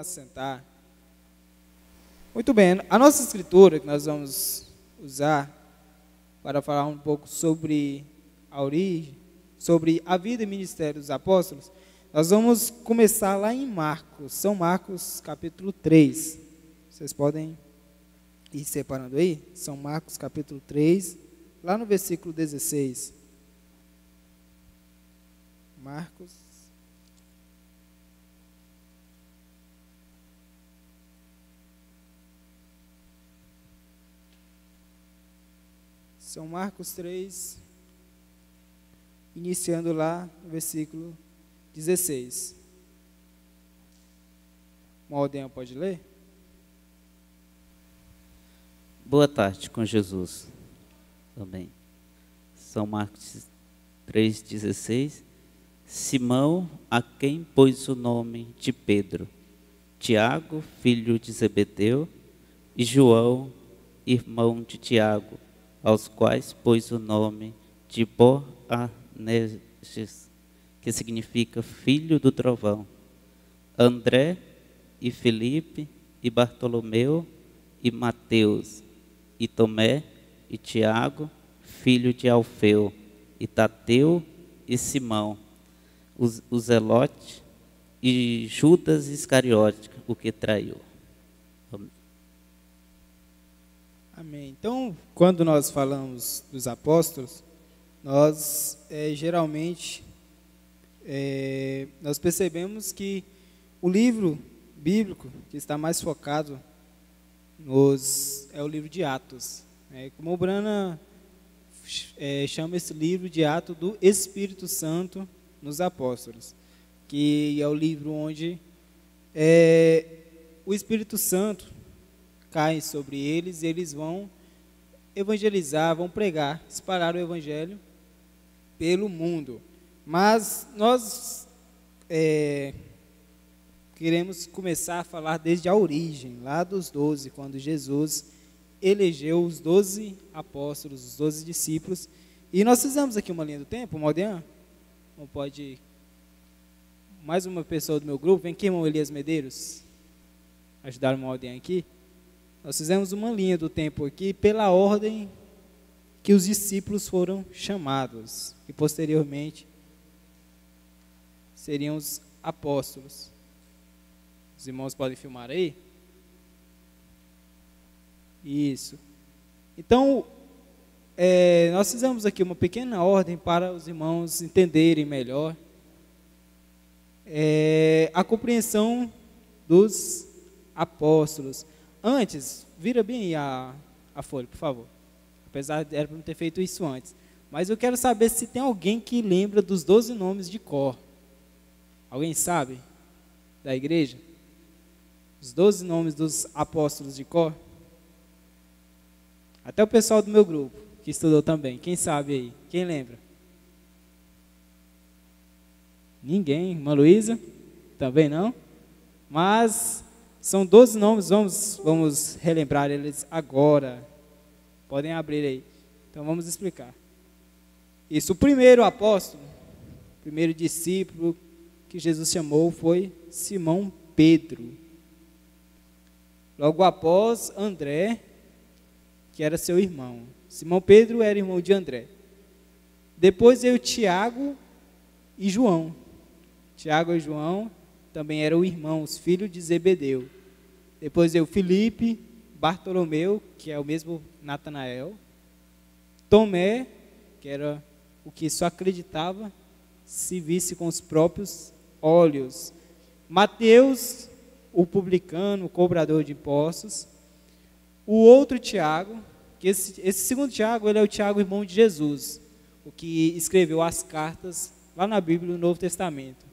assentar. Muito bem, a nossa escritura que nós vamos usar para falar um pouco sobre a origem, sobre a vida e ministério dos apóstolos, nós vamos começar lá em Marcos, São Marcos capítulo 3. Vocês podem ir separando aí? São Marcos capítulo 3, lá no versículo 16. Marcos. São Marcos 3, iniciando lá no versículo 16. Uma ordem pode ler? Boa tarde com Jesus. Também. São Marcos 3,16. Simão, a quem pôs o nome de Pedro, Tiago, filho de Zebedeu, e João, irmão de Tiago, aos quais pôs o nome de Boanerges, que significa filho do trovão, André e Felipe e Bartolomeu e Mateus e Tomé e Tiago, filho de Alfeu, e Tadeu e Simão, o Zelote, e Judas Iscariote, o que traiu. Amém. Amém. Então, quando nós falamos dos apóstolos, nós geralmente nós percebemos que o livro bíblico que está mais focado é o livro de Atos. Como o Brana chama esse livro de Atos do Espírito Santo nos apóstolos, que é o livro onde o Espírito Santo cai sobre eles e eles vão evangelizar, vão pregar, espalhar o evangelho pelo mundo. Mas nós queremos começar a falar desde a origem, lá dos 12, quando Jesus elegeu os 12 apóstolos, os 12 discípulos. E nós fizemos aqui uma linha do tempo, Maldean. Não pode. Mais uma pessoa do meu grupo, vem aqui, irmão Elias Medeiros, ajudar o Maldean aqui. Nós fizemos uma linha do tempo aqui pela ordem que os discípulos foram chamados, e posteriormente seriam os apóstolos. Os irmãos podem filmar aí? Isso. Então, nós fizemos aqui uma pequena ordem para os irmãos entenderem melhor a compreensão dos apóstolos. Antes, vira bem a folha, por favor. Apesar de não ter feito isso antes. Mas eu quero saber se tem alguém que lembra dos 12 nomes de cor. Alguém sabe? Da igreja? Os 12 nomes dos apóstolos de cor? Até o pessoal do meu grupo, que estudou também. Quem sabe aí? Quem lembra? Ninguém. Irmã Luísa? Também não? Mas são 12 nomes, vamos relembrar eles agora. Podem abrir aí. Então vamos explicar. Isso, o primeiro apóstolo, o primeiro discípulo que Jesus chamou foi Simão Pedro. Logo após, André, que era seu irmão. Simão Pedro era irmão de André. Depois veio Tiago e João. Tiago e João também eram irmãos, filhos de Zebedeu. Depois veio Felipe, Bartolomeu, que é o mesmo Natanael. Tomé, que era o que só acreditava se visse com os próprios olhos. Mateus, o publicano, o cobrador de impostos. O outro Tiago, que esse segundo Tiago, ele é o Tiago, irmão de Jesus, o que escreveu as cartas lá na Bíblia, no Novo Testamento.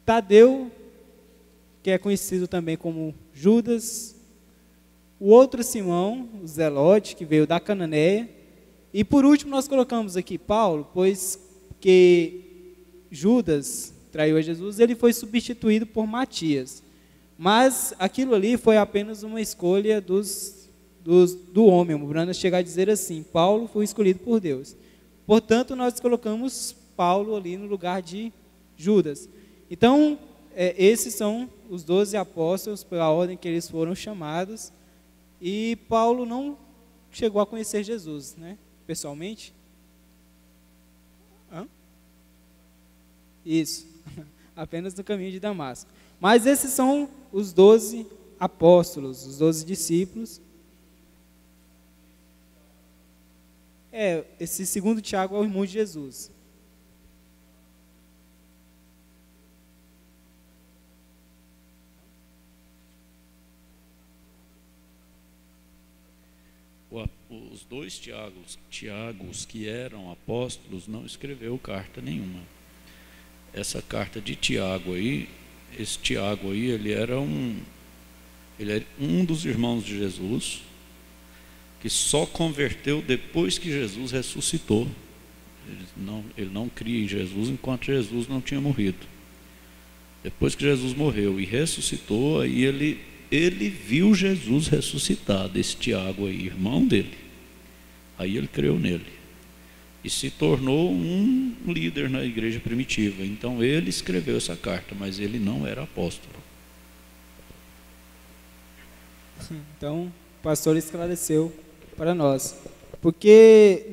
Tadeu, que é conhecido também como Judas. O outro Simão, o Zelote, que veio da Cananéia. E por último nós colocamos aqui Paulo, pois que Judas traiu a Jesus, ele foi substituído por Matias. Mas aquilo ali foi apenas uma escolha do homem. O Brana chega a dizer assim: Paulo foi escolhido por Deus. Portanto, nós colocamos Paulo ali no lugar de Judas. Então, esses são os 12 apóstolos pela ordem que eles foram chamados. E Paulo não chegou a conhecer Jesus, né, pessoalmente. Isso, apenas no caminho de Damasco. Mas esses são os 12 apóstolos, os 12 discípulos. Esse segundo Tiago é o irmão de Jesus. Os dois Tiagos que eram apóstolos não escreveu carta nenhuma. Essa carta de Tiago aí, esse Tiago aí, ele era um dos irmãos de Jesus, que só converteu depois que Jesus ressuscitou. Ele não cria em Jesus enquanto Jesus não tinha morrido. Depois que Jesus morreu e ressuscitou, aí ele viu Jesus ressuscitado, esse Tiago aí, irmão dele. Aí ele creu nele e se tornou um líder na igreja primitiva. Então ele escreveu essa carta, mas ele não era apóstolo. Então o pastor esclareceu para nós, porque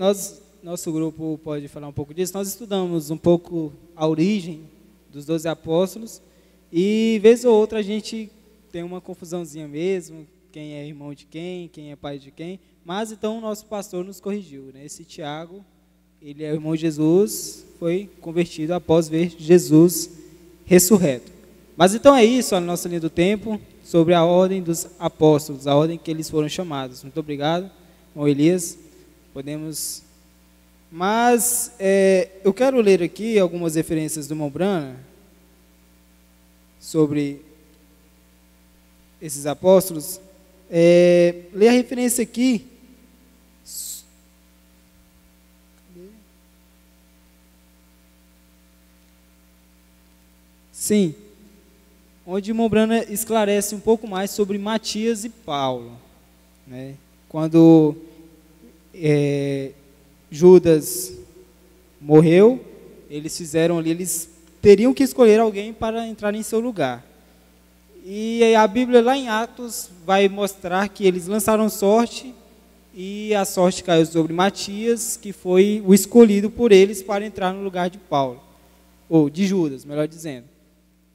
nosso grupo pode falar um pouco disso. Nós estudamos um pouco a origem dos 12 apóstolos e vez ou outra a gente tem uma confusãozinha mesmo, quem é irmão de quem é pai de quem, mas então o nosso pastor nos corrigiu, né? Esse Tiago, ele é irmão de Jesus, foi convertido após ver Jesus ressurreto. Mas então é isso, a nossa linha do tempo, sobre a ordem dos apóstolos, a ordem que eles foram chamados. Muito obrigado, irmão Elias. Podemos... Mas eu quero ler aqui algumas referências do irmão Brana sobre esses apóstolos. Ler a referência aqui. Sim, onde Mombrana esclarece um pouco mais sobre Matias e Paulo, né? Quando Judas morreu, eles teriam que escolher alguém para entrar em seu lugar. E a Bíblia lá em Atos vai mostrar que eles lançaram sorte e a sorte caiu sobre Matias, que foi o escolhido por eles para entrar no lugar de Paulo, ou de Judas, melhor dizendo.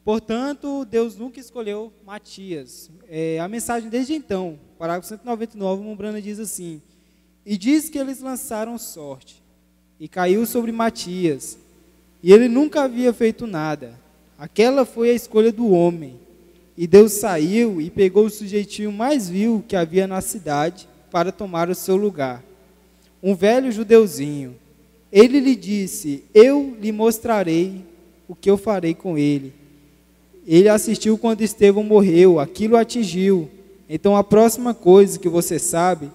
Portanto, Deus nunca escolheu Matias. A mensagem desde então, parágrafo 199, Mombrana diz assim: e diz que eles lançaram sorte, e caiu sobre Matias, e ele nunca havia feito nada. Aquela foi a escolha do homem, e Deus saiu e pegou o sujeitinho mais vil que havia na cidade para tomar o seu lugar, um velho judeuzinho. Ele lhe disse: eu lhe mostrarei o que eu farei com ele. Ele assistiu quando Estevão morreu, aquilo atingiu. Então a próxima coisa que você sabe,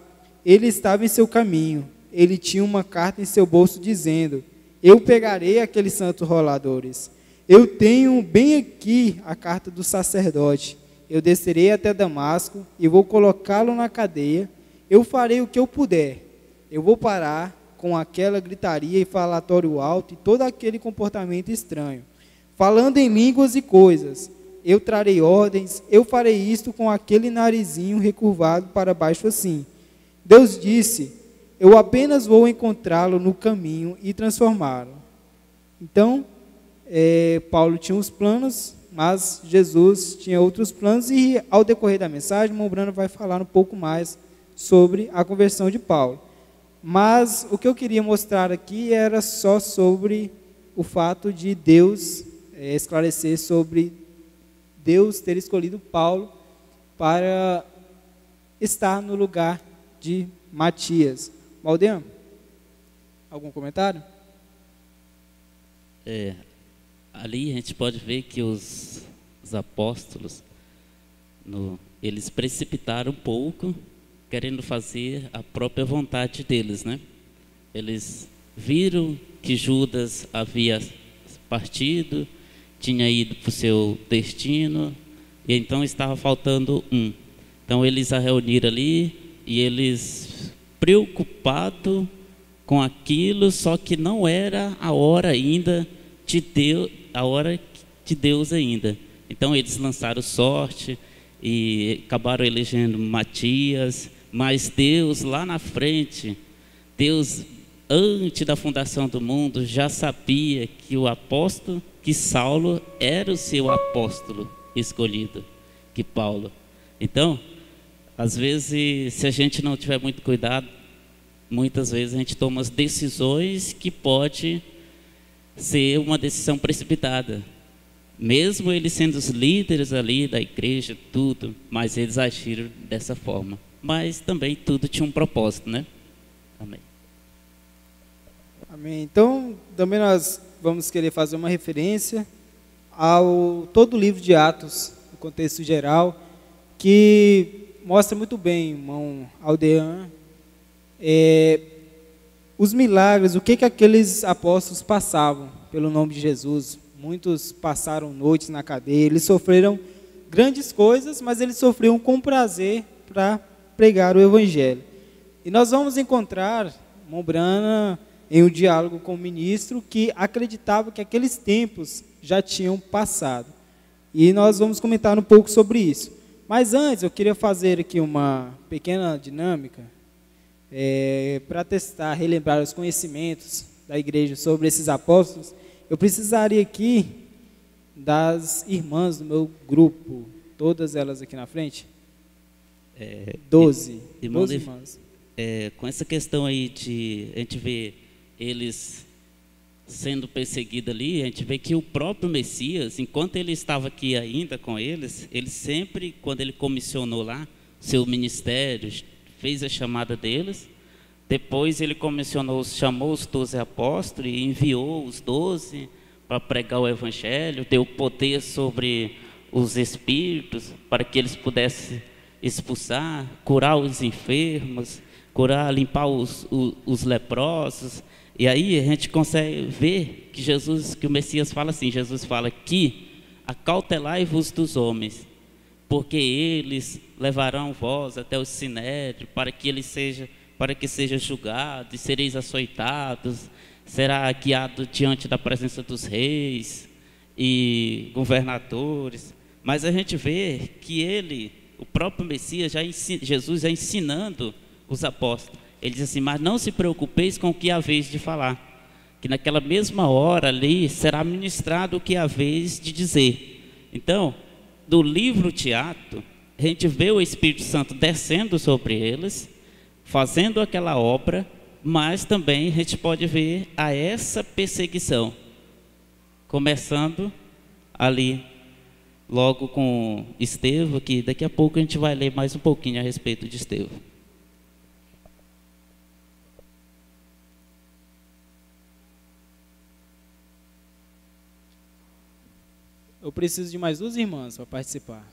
ele estava em seu caminho. Ele tinha uma carta em seu bolso dizendo: eu pegarei aqueles santos roladores. Eu tenho bem aqui a carta do sacerdote. Eu descerei até Damasco e vou colocá-lo na cadeia. Eu farei o que eu puder. Eu vou parar com aquela gritaria e falatório alto e todo aquele comportamento estranho, falando em línguas e coisas. Eu trarei ordens, eu farei isto com aquele narizinho recurvado para baixo assim. Deus disse: eu apenas vou encontrá-lo no caminho e transformá-lo. Então, Paulo tinha uns planos, mas Jesus tinha outros planos, e ao decorrer da mensagem, Mombrana vai falar um pouco mais sobre a conversão de Paulo. Mas o que eu queria mostrar aqui era só sobre o fato de Deus esclarecer sobre Deus ter escolhido Paulo para estar no lugar de Matias. Maldean, algum comentário? Ali a gente pode ver que os apóstolos, eles precipitaram um pouco, querendo fazer a própria vontade deles, né? Eles viram que Judas havia partido, tinha ido para o seu destino, e então estava faltando um. Então eles a reuniram ali, e eles, preocupados com aquilo, só que não era a hora ainda de Deus, ainda. Então eles lançaram sorte e acabaram elegendo Matias, mas Deus lá na frente, Deus antes da fundação do mundo já sabia que o apóstolo, que Saulo era o seu apóstolo escolhido, que Paulo. Então, às vezes, se a gente não tiver muito cuidado, muitas vezes a gente toma as decisões que pode ser uma decisão precipitada. Mesmo eles sendo os líderes ali da igreja, tudo, mas eles agiram dessa forma. Mas também tudo tinha um propósito, né? Amém. Amém. Então, também nós vamos querer fazer uma referência ao todo o livro de Atos, no contexto geral, que mostra muito bem, irmão Aldean, os milagres, o que aqueles apóstolos passavam pelo nome de Jesus. Muitos passaram noites na cadeia, eles sofreram grandes coisas, mas eles sofriam com prazer para pregar o Evangelho. E nós vamos encontrar irmão Brana em um diálogo com o ministro que acreditava que aqueles tempos já tinham passado. E nós vamos comentar um pouco sobre isso. Mas antes, eu queria fazer aqui uma pequena dinâmica para testar, relembrar os conhecimentos da igreja sobre esses apóstolos. Eu precisaria aqui das irmãs do meu grupo, todas elas aqui na frente. 12 irmãs. Com essa questão aí de a gente ver eles sendo perseguidos ali, a gente vê que o próprio Messias, enquanto ele estava aqui ainda com eles, ele sempre, quando ele comissionou lá seu ministério, fez a chamada deles, depois ele chamou os 12 apóstolos e enviou os 12 para pregar o Evangelho, deu poder sobre os espíritos para que eles pudessem expulsar, curar os enfermos, limpar os leprosos. E aí a gente consegue ver que que o Messias fala assim, Jesus fala que acautelai-vos dos homens, porque eles levarão vós até o sinédrio, para que seja julgado e sereis açoitados, será guiado diante da presença dos reis e governadores. Mas a gente vê que o próprio Messias, Jesus já ensinando os apóstolos, ele diz assim, mas não se preocupeis com o que há vez de falar, que naquela mesma hora ali será ministrado o que há vez de dizer. Então, do livro de Atos, a gente vê o Espírito Santo descendo sobre eles, fazendo aquela obra, mas também a gente pode ver essa perseguição, começando ali, logo com Estevão, que daqui a pouco a gente vai ler mais um pouquinho a respeito de Estevão. Eu preciso de mais 2 irmãs para participar.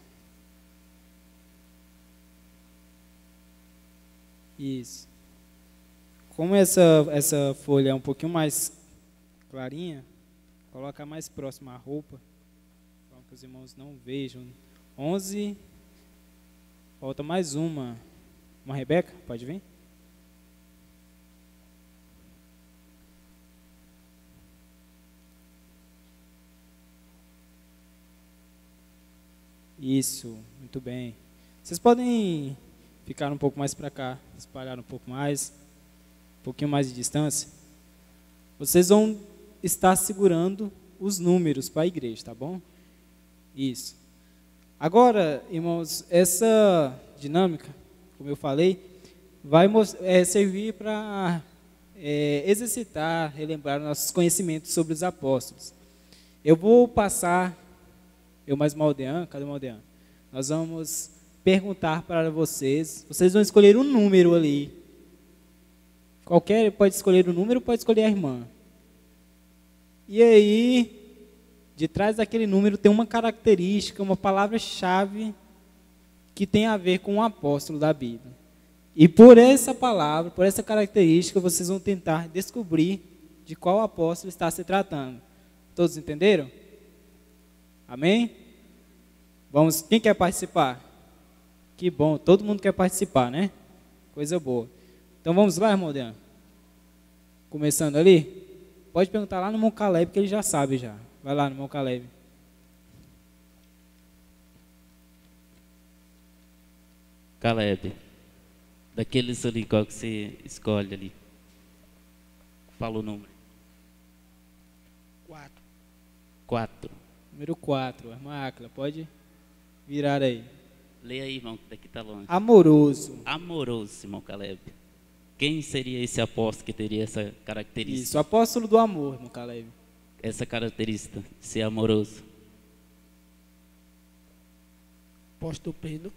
Isso. Como essa folha é um pouquinho mais clarinha, coloca mais próximo à roupa, para que os irmãos não vejam. 11. Falta mais uma. Uma Rebeca, pode vir? Isso, muito bem. Vocês podem ficar um pouco mais para cá, espalhar um pouco mais, um pouquinho mais de distância. Vocês vão estar segurando os números para a igreja, tá bom? Isso. Agora, irmãos, essa dinâmica, como eu falei, vai servir para exercitar, relembrar nossos conhecimentos sobre os apóstolos. Eu vou passar... Eu mais Maldean, cadê o Maldean? Nós vamos perguntar para vocês vão escolher um número ali. Qualquer pode escolher o número, pode escolher a irmã. E aí, de trás daquele número tem uma característica, uma palavra-chave que tem a ver com o apóstolo da Bíblia. E por essa palavra, por essa característica, vocês vão tentar descobrir de qual apóstolo está se tratando. Todos entenderam? Amém? Vamos, quem quer participar? Que bom, todo mundo quer participar, né? Coisa boa. Então vamos lá, irmão Dean. Começando ali. Pode perguntar lá no irmão Caleb, que ele já sabe já. Vai lá no irmão Caleb. Caleb, daqueles ali, qual que você escolhe ali? Fala o número. 4. 4. Número 4, irmã Áquila, pode virar aí. Leia aí, irmão, que daqui está longe. Amoroso. Amoroso, irmão Caleb. Quem seria esse apóstolo que teria essa característica? Isso, apóstolo do amor, irmão Caleb. Essa característica, ser amoroso. Apóstolo Pedro.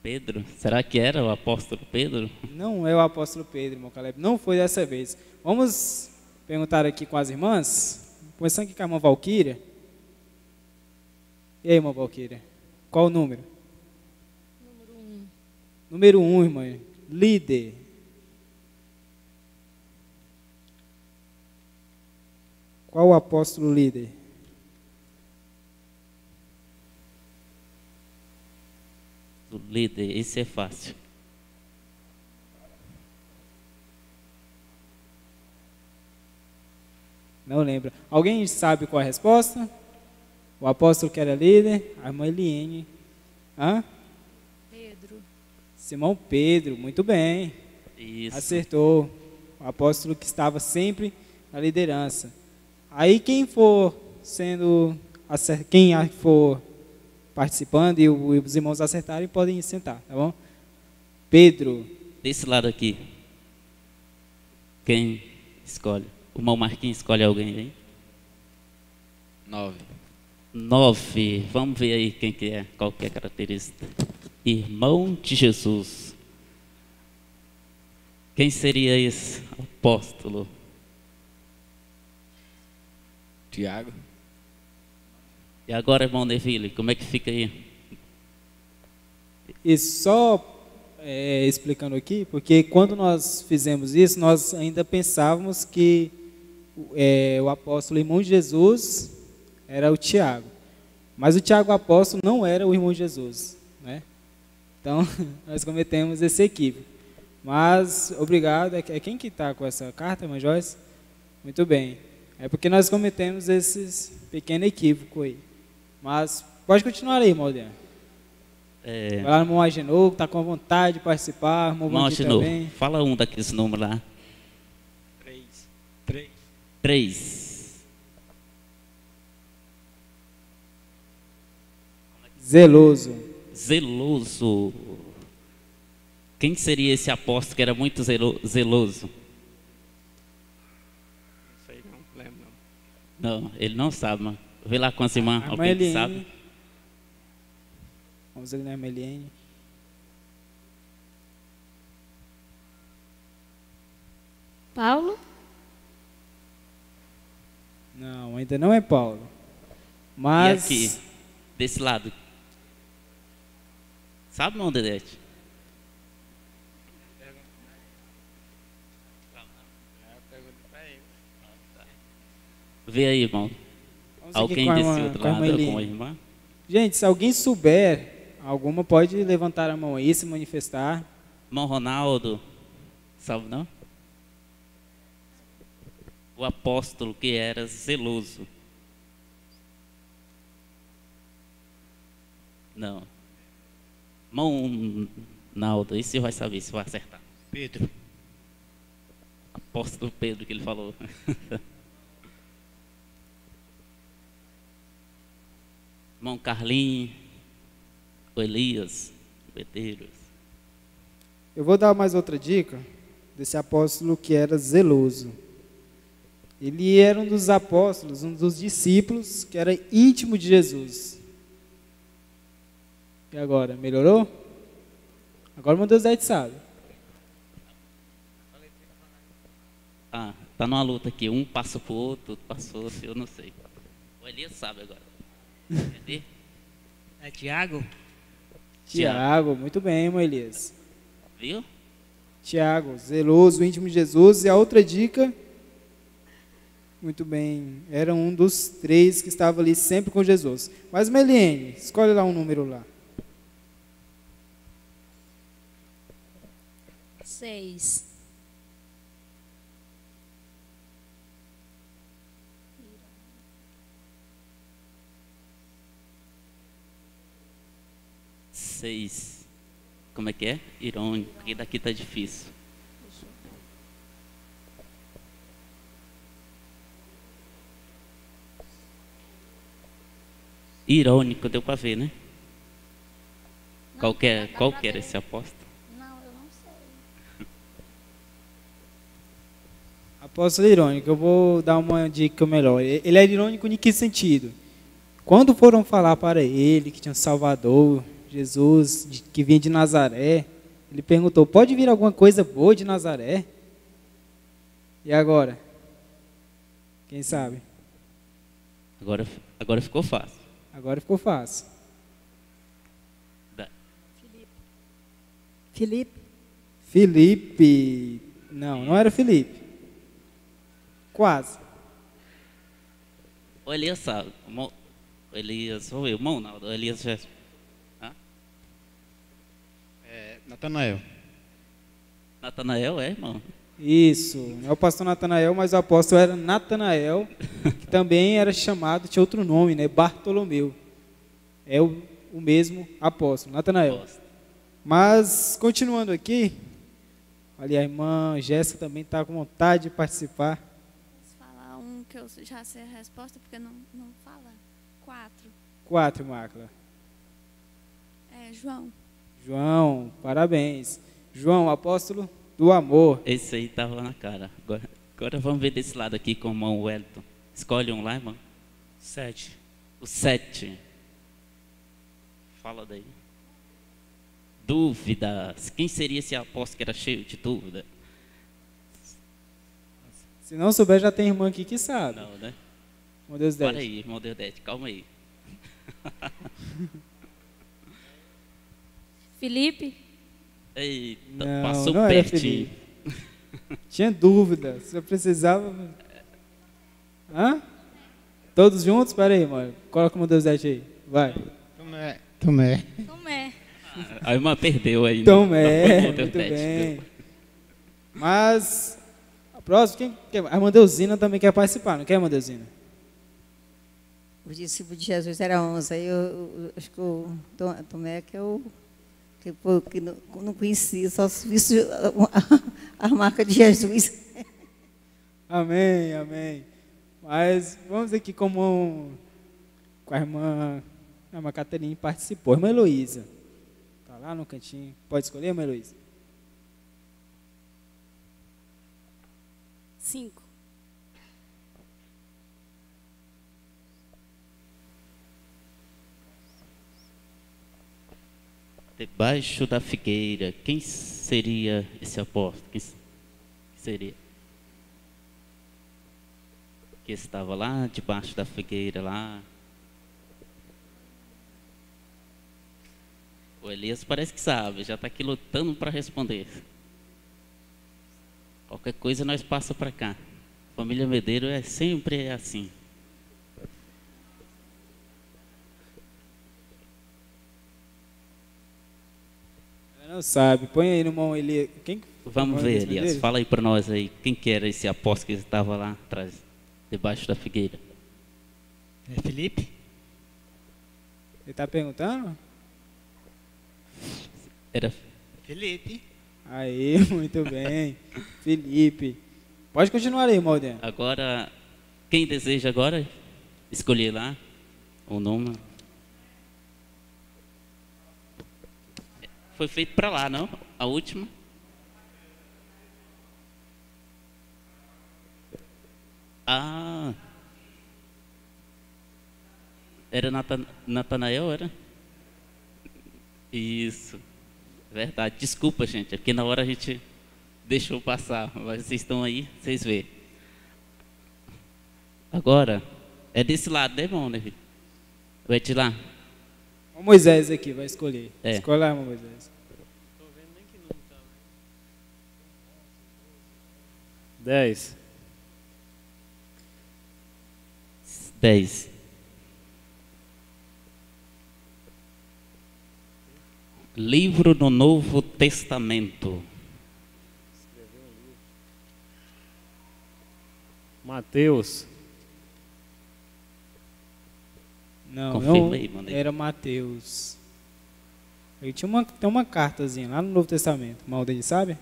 Pedro? Será que era o apóstolo Pedro? Não é o apóstolo Pedro, irmão Caleb. Não foi dessa vez. Vamos perguntar aqui com as irmãs. Começando aqui com a irmã Valquíria. E aí, irmã Valquíria? Qual o número? Número 1, irmã. Líder. Qual o apóstolo líder? O líder, esse é fácil. Não lembra. Alguém sabe qual é a resposta? O apóstolo que era líder? A irmã Eliene. Hã? Pedro. Simão Pedro, muito bem. Isso. Acertou. O apóstolo que estava sempre na liderança. Aí quem for participando e os irmãos acertarem, podem sentar, tá bom? Pedro. Desse lado aqui. Quem escolhe? O irmão Marquinhos escolhe alguém aí? 9. 9. Vamos ver aí quem que é, qual que é a característica. Irmão de Jesus. Quem seria esse apóstolo? Tiago. E agora, irmão Neville, como é que fica aí? E só explicando aqui, porque quando nós fizemos isso, nós ainda pensávamos que o apóstolo irmão de Jesus era o Tiago. Mas o Tiago apóstolo não era o irmão de Jesus, né? Então, nós cometemos esse equívoco. Mas, obrigado. É quem que está com essa carta, irmã Joyce? Muito bem. É porque nós cometemos esses pequeno equívoco aí. Mas, pode continuar aí, irmão Aldeano. Vai lá no irmão Agenor, que está com vontade de participar. Irmão Agenor, também. fala um daqueles números lá. 3. Zeloso. Zeloso. Quem seria esse apóstolo que era muito zeloso? Não sei, não lembro não. Não, ele não sabe, mas vê lá com as irmãs, A alguém que Eliene. sabe. Vamos ali na irmã Eliene. Paulo. Não, ainda não é Paulo. Mas E aqui, desse lado? Sabe, irmão Dedete? Vê aí, irmão. vamos aqui Alguém com a desse irmã- outro com a irmã lado, Eliene. alguma irmã? Gente, se alguém souber alguma, pode levantar a mão aí, se manifestar. Irmão Ronaldo, sabe não? O apóstolo que era zeloso. Não. Irmão Naldo, aí você vai saber se vai acertar. Pedro. Apóstolo Pedro que ele falou. Irmão Carlinhos, o Elias, o Medeiros. Eu vou dar mais outra dica desse apóstolo que era zeloso. Ele era um dos apóstolos, um dos discípulos que era íntimo de Jesus. E agora, melhorou? Agora meu Deus sabe. Ah, tá numa luta aqui. Um passa pro outro, outro passou, outro, eu não sei. O Elias sabe agora. Cadê? É Tiago? Tiago, muito bem, irmão Elias. Viu? Tiago, zeloso, íntimo de Jesus. E a outra dica, muito bem, era um dos 3 que estava ali sempre com Jesus. Mas Meliene, escolhe lá um número lá. 6. Seis. Como é que é? Irônico, porque daqui tá difícil. Irônico, deu para ver, né? Qual que era esse apóstolo? Não, eu não sei. Apóstolo irônico, eu vou dar uma dica melhor. Ele era irônico em que sentido? Quando foram falar para ele que tinha um Salvador, Jesus, que vinha de Nazaré, ele perguntou, pode vir alguma coisa boa de Nazaré? E agora? Quem sabe? Agora ficou fácil. Agora ficou fácil. Filipe. Filipe. Não era Filipe. Quase. O Elias sabe. Elias, ou eu, Monaldo, Elias já. Natanael. Natanael é, irmão? Isso, não é o pastor Natanael, mas o apóstolo era Natanael, que também era chamado, tinha outro nome, né? Bartolomeu. É o mesmo apóstolo, Natanael. Mas, continuando aqui, olha, a irmã Jéssica também está com vontade de participar. Posso falar um que eu já sei a resposta, porque não fala. 4. 4, Mácula. É João. João, parabéns. João, apóstolo do amor. Esse aí estava na cara. Agora vamos ver desse lado aqui com o irmão Wellington. Escolhe um lá, irmão. 7. O 7. Fala daí. Dúvidas. Quem seria esse apóstolo que era cheio de dúvida? Se não souber, já tem irmã aqui que sabe. Não, né? Meu Deus, Para 10. aí, irmão Deodete, calma aí. Filipe. Eita, Não, passou não era pertinho. Felipe. Tinha dúvida. Se eu precisava. Hã? Todos juntos? Espera aí, mano. Coloca o meu Deus 10 aí. Vai. Tomé. Tomé. A irmã perdeu aí. Tomé, muito bem. Mas, a próxima, quem quer? A irmã Deusina também quer participar, não quer, irmã Deusina? O discípulo de Jesus era 11. Aí eu acho que o Tomé que não conhecia, só visto a marca de Jesus. Amém, amém. Mas vamos aqui com a irmã Caterine participou. A irmã Heloísa. Está lá no cantinho. Pode escolher, irmã Heloísa? 5. Debaixo da figueira, quem seria esse apóstolo? Quem seria? Que estava lá debaixo da figueira, lá. O Elias parece que sabe, já está aqui lutando para responder. Qualquer coisa nós passa para cá. Família Medeiro sempre assim. Ela não sabe. Põe aí no mão Elias. Quem? Vamos ver, Elias. Fala aí para nós aí. Quem que era esse apóstolo que estava lá atrás, debaixo da figueira? É Filipe? Ele está perguntando? Era Filipe. Aí, muito bem. Felipe. Pode continuar aí, Malden. agora, quem deseja agora escolher lá o nome? Foi feito para lá, não? A última? Ah, era Natanael, era? Isso, verdade. Desculpa, gente, é porque na hora a gente deixou passar, mas vocês estão aí, vocês vê. Agora, é desse lado, né, irmão? Né? Vai de lá? O Moisés aqui vai escolher. É. Escolhe lá, Moisés. 10. 10. Livro do Novo Testamento. Mateus. Não, Confirma não aí, mano. era Mateus. Ele tem uma cartazinha lá no Novo Testamento. O Maldeni sabe?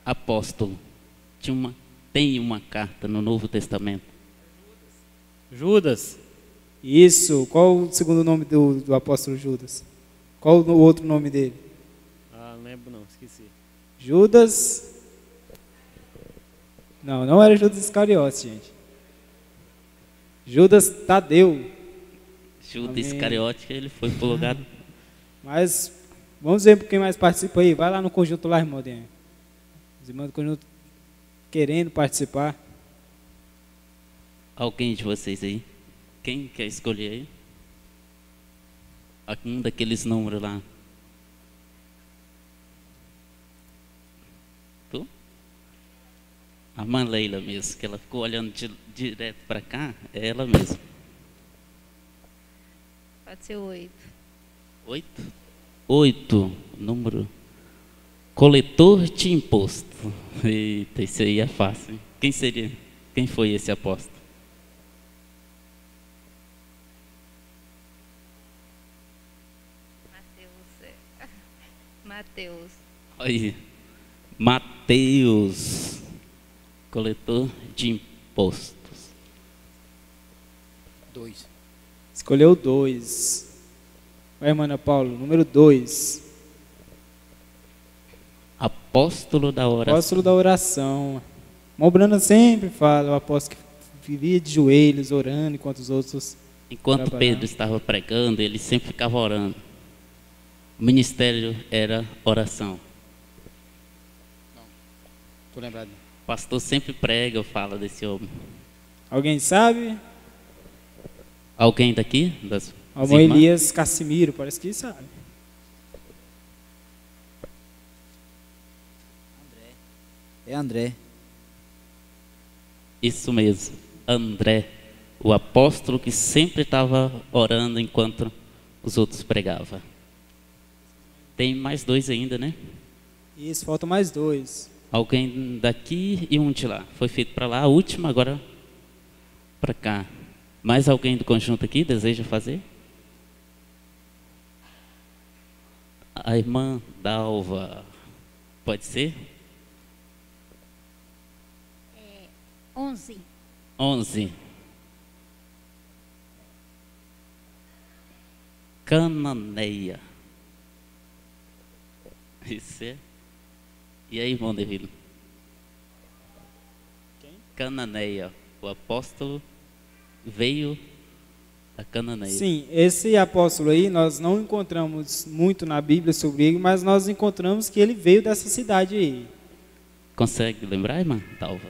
Apóstolo. Tem uma carta no Novo Testamento. Judas. Isso. Qual o segundo nome do apóstolo Judas? Qual o outro nome dele? Ah, não lembro não, esqueci. Judas. Não era Judas Iscariotes, gente. Judas Tadeu. Judas Amém. Iscariote, ele foi pro lugar. Mas vamos ver quem mais participa aí. Vai lá no conjunto lá, irmão Daniel. Os irmãos do conjunto querendo participar. Alguém de vocês aí? Quem quer escolher aí? Algum daqueles números lá. Tu? A irmã Leila mesmo, que ela ficou olhando direto para cá, é ela mesma. Pode ser 8. 8? 8, número. Coletor de imposto. Eita, isso aí é fácil, hein? Quem seria? Quem foi esse apóstolo? Mateus. Aí, Mateus, coletor de impostos. 2. Escolheu 2. Vai, irmã Ana Paulo, número 2. Apóstolo da oração. Apóstolo da oração. Irmão Brana sempre fala, o apóstolo que vivia de joelhos, orando, enquanto os outros Enquanto trabalhavam. Pedro estava pregando, ele sempre ficava orando. O ministério era oração. Tô lembrado. O pastor sempre prega ou fala desse homem. Alguém sabe? Alguém daqui? Das O irmão irmãs? Elias Cassimiro, parece que sabe. É André. Isso mesmo, André, o apóstolo que sempre estava orando enquanto os outros pregavam. Tem mais 2 ainda, né? Isso, faltam mais 2. Alguém daqui e um de lá. Foi feito para lá, a última, agora para cá. Mais alguém do conjunto aqui deseja fazer? A irmã Dalva. Pode ser? 11. 11. Cananeia. Isso é. E aí, irmão Devino? Quem? Cananeia. O apóstolo veio da Cananeia. Sim, esse apóstolo aí, nós não encontramos muito na Bíblia sobre ele, mas nós encontramos que ele veio dessa cidade aí. Consegue lembrar, irmã Dalva?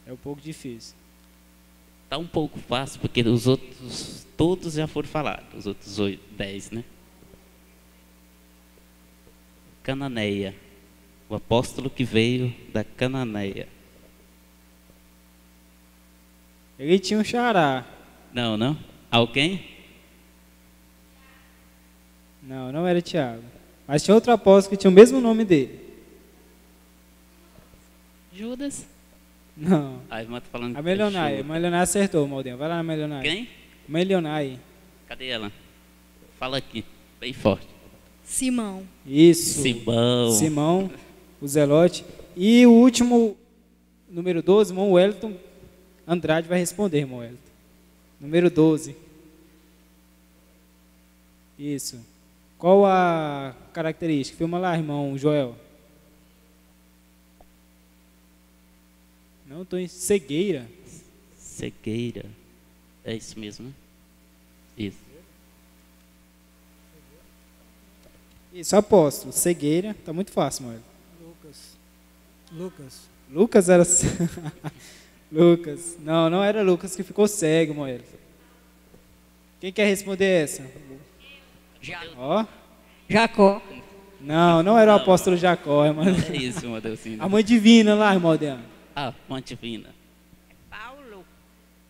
É um pouco difícil. Tá um pouco fácil, porque os outros todos já foram falados, os outros 10, né? Cananeia, o apóstolo que veio da Cananeia. Ele tinha um xará. Não? Alguém? Não era Tiago. Mas tinha outro apóstolo que tinha o mesmo nome dele. Judas. Não. A irmã tá falando. A Melionai. A Judas. Melionai acertou, Maldinho. Vai lá na Melionai. Quem? Melionai. Cadê ela? Fala aqui, bem forte. Simão. Isso. Simão. Simão, o Zelote. E o último, número 12, irmão Wellington Andrade vai responder, irmão Wellington. Número 12. Isso. Qual a característica? Filma lá, irmão Joel. Não, estou em cegueira. Cegueira. É isso mesmo, né? Isso. Isso, apóstolo. Cegueira. Tá muito fácil, irmão Wellington. Lucas era... Lucas. Não era Lucas que ficou cego, irmão Wellington. Quem quer responder essa? Ó. Jacó. Não era o apóstolo Jacó, irmão. É isso, irmã Delcina. A mãe divina lá, irmão Deano. Ah, mãe divina. Paulo.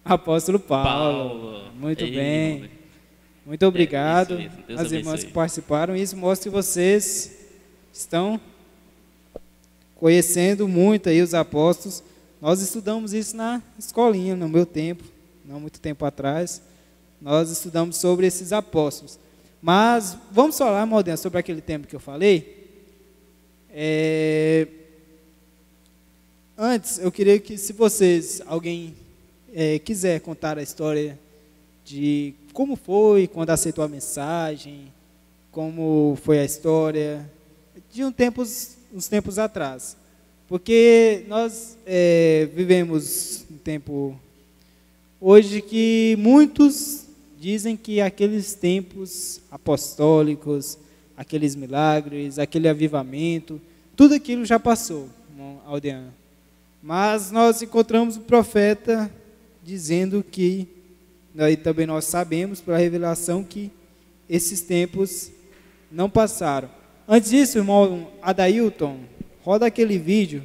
Apóstolo Paulo. Paulo. Muito Ei, bem. irmão. Muito obrigado isso mesmo. Deus às irmãs abençoe. que participaram. Isso mostra que vocês estão conhecendo muito aí os apóstolos. Nós estudamos isso na escolinha, no meu tempo. não muito tempo atrás, nós estudamos sobre esses apóstolos. Mas vamos falar, Malden, sobre aquele tempo que eu falei. Antes, eu queria que, se alguém quiser contar a história de como foi quando aceitou a mensagem, como foi a história de uns tempos atrás. Porque nós vivemos um tempo hoje que muitos dizem que aqueles tempos apostólicos, aqueles milagres, aquele avivamento, tudo aquilo já passou, Aldeano. Mas nós encontramos o profeta dizendo que, e também nós sabemos pela revelação, que esses tempos não passaram. Antes disso, irmão Adailton, roda aquele vídeo,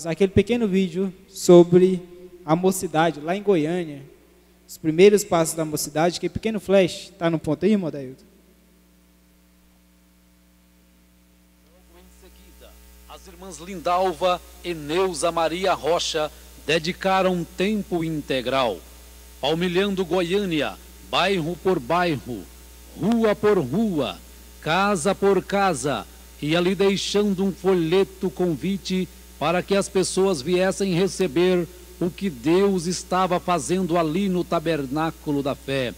aquele pequeno vídeo sobre a mocidade lá em Goiânia, os primeiros passos da mocidade, que pequeno flash, está no ponto aí, irmão Adailton? As irmãs Lindalva e Neuza Maria Rocha dedicaram tempo integral, palmilhando Goiânia, bairro por bairro, rua por rua, casa por casa, e ali deixando um folheto convite para que as pessoas viessem receber o que Deus estava fazendo ali no tabernáculo da fé.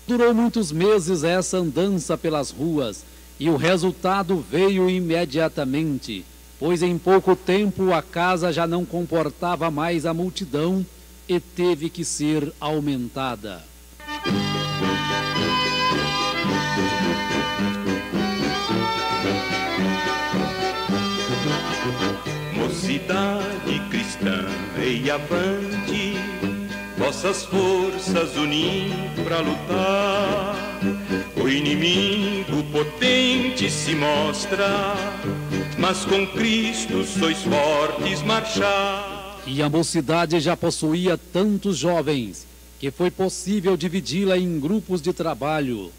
Durou muitos meses essa andança pelas ruas, e o resultado veio imediatamente, pois em pouco tempo a casa já não comportava mais a multidão e teve que ser aumentada. Mocidade cristã, ei avante, vossas forças unir pra lutar. O inimigo potente se mostra, mas com Cristo sois fortes marchar. E a mocidade já possuía tantos jovens que foi possível dividi-la em grupos de trabalho.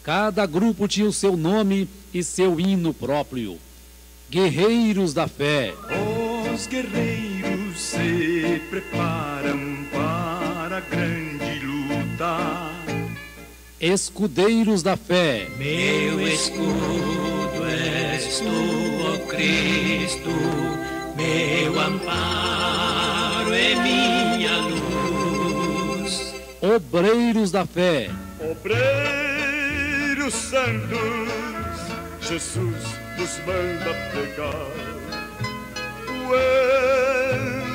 Cada grupo tinha o seu nome e seu hino próprio. Guerreiros da fé. Os guerreiros se preparam para a grande luta. Escudeiros da fé. Meu escudo és tu, ó Cristo, meu amparo é minha luz. Obreiros da fé. Obreiros santos, Jesus nos manda pregar o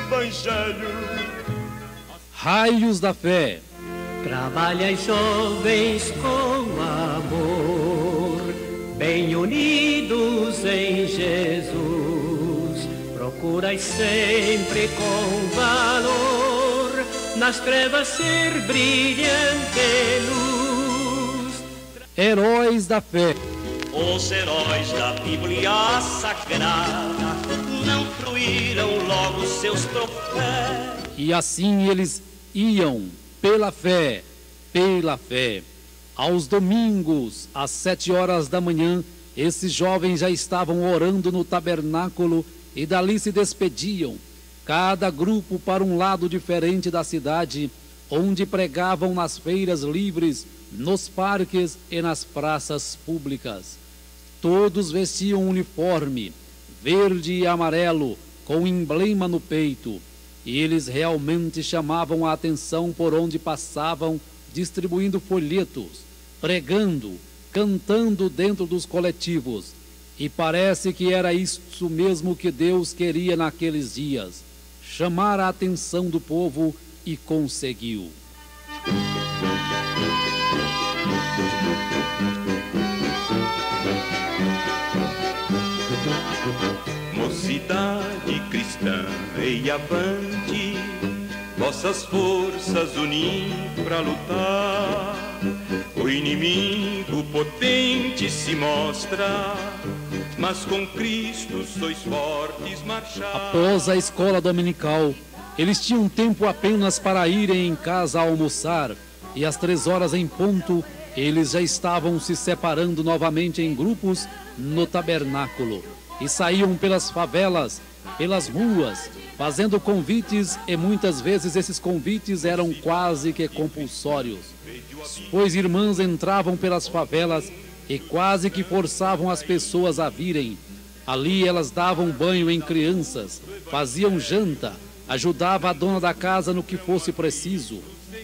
Evangelho. Raios da fé. Trabalhai, jovens, com amor, bem unidos em Jesus. Procurai sempre com valor, nas trevas ser brilhante luz. Heróis da fé. Os heróis da Bíblia Sagrada não fruíram logo seus troféus. E assim eles iam pela fé, pela fé. Aos domingos, às 7 horas da manhã, esses jovens já estavam orando no tabernáculo e dali se despediam, cada grupo para um lado diferente da cidade, onde pregavam nas feiras livres, nos parques e nas praças públicas. Todos vestiam uniforme, verde e amarelo, com emblema no peito. E eles realmente chamavam a atenção por onde passavam, distribuindo folhetos, pregando, cantando dentro dos coletivos. E parece que era isso mesmo que Deus queria naqueles dias, chamar a atenção do povo, e conseguiu. Mocidade cristã, ei avante, vossas forças unir pra lutar. O inimigo potente se mostra, mas com Cristo sois fortes marchar. Após a escola dominical, eles tinham tempo apenas para irem em casa almoçar, e às 3 horas em ponto, eles já estavam se separando novamente em grupos no tabernáculo, e saíam pelas favelas, pelas ruas, fazendo convites, e muitas vezes esses convites eram quase que compulsórios, pois irmãs entravam pelas favelas e quase que forçavam as pessoas a virem. Ali elas davam banho em crianças, faziam janta, ajudava a dona da casa no que fosse preciso,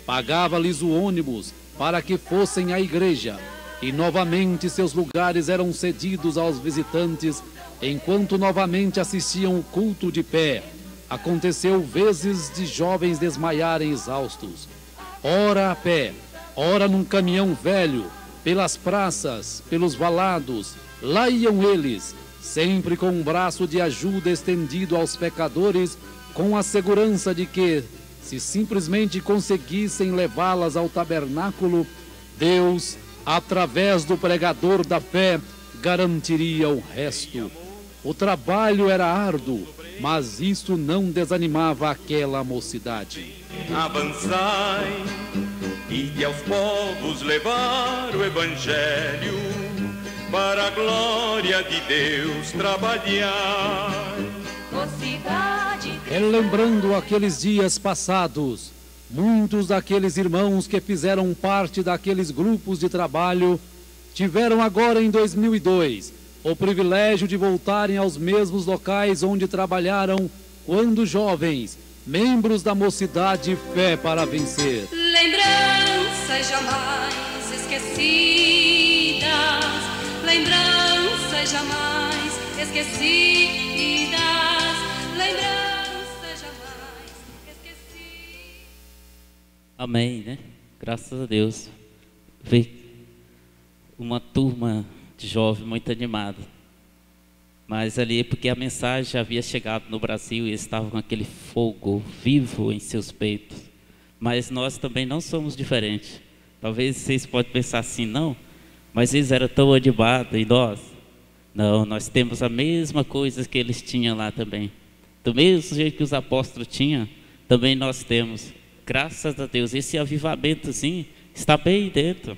pagava-lhes o ônibus para que fossem à igreja, e novamente seus lugares eram cedidos aos visitantes, enquanto novamente assistiam o culto de pé. Aconteceu vezes de jovens desmaiarem exaustos, ora a pé, ora num caminhão velho, pelas praças, pelos valados. Lá iam eles, sempre com um braço de ajuda estendido aos pecadores, com a segurança de que, se simplesmente conseguissem levá-las ao tabernáculo, Deus, através do pregador da fé, garantiria o resto. O trabalho era árduo, mas isso não desanimava aquela mocidade. Avançai e de aos povos levar o Evangelho, para a glória de Deus trabalhar. Relembrando aqueles dias passados, muitos daqueles irmãos que fizeram parte daqueles grupos de trabalho tiveram agora em 2002 o privilégio de voltarem aos mesmos locais onde trabalharam quando jovens, membros da Mocidade Fé para Vencer. Lembranças jamais esquecidas, lembranças jamais esquecidas, lembranças jamais esquecidas. Amém, né? Graças a Deus. Ver uma turma de jovens muito animada. Mas ali é porque a mensagem já havia chegado no Brasil e eles estavam com aquele fogo vivo em seus peitos. Mas nós também não somos diferentes. Talvez vocês possam pensar assim, não, mas eles eram tão animados e nós? Não, nós temos a mesma coisa que eles tinham lá também. Do mesmo jeito que os apóstolos tinham, também nós temos. Graças a Deus, esse avivamento sim, está bem dentro.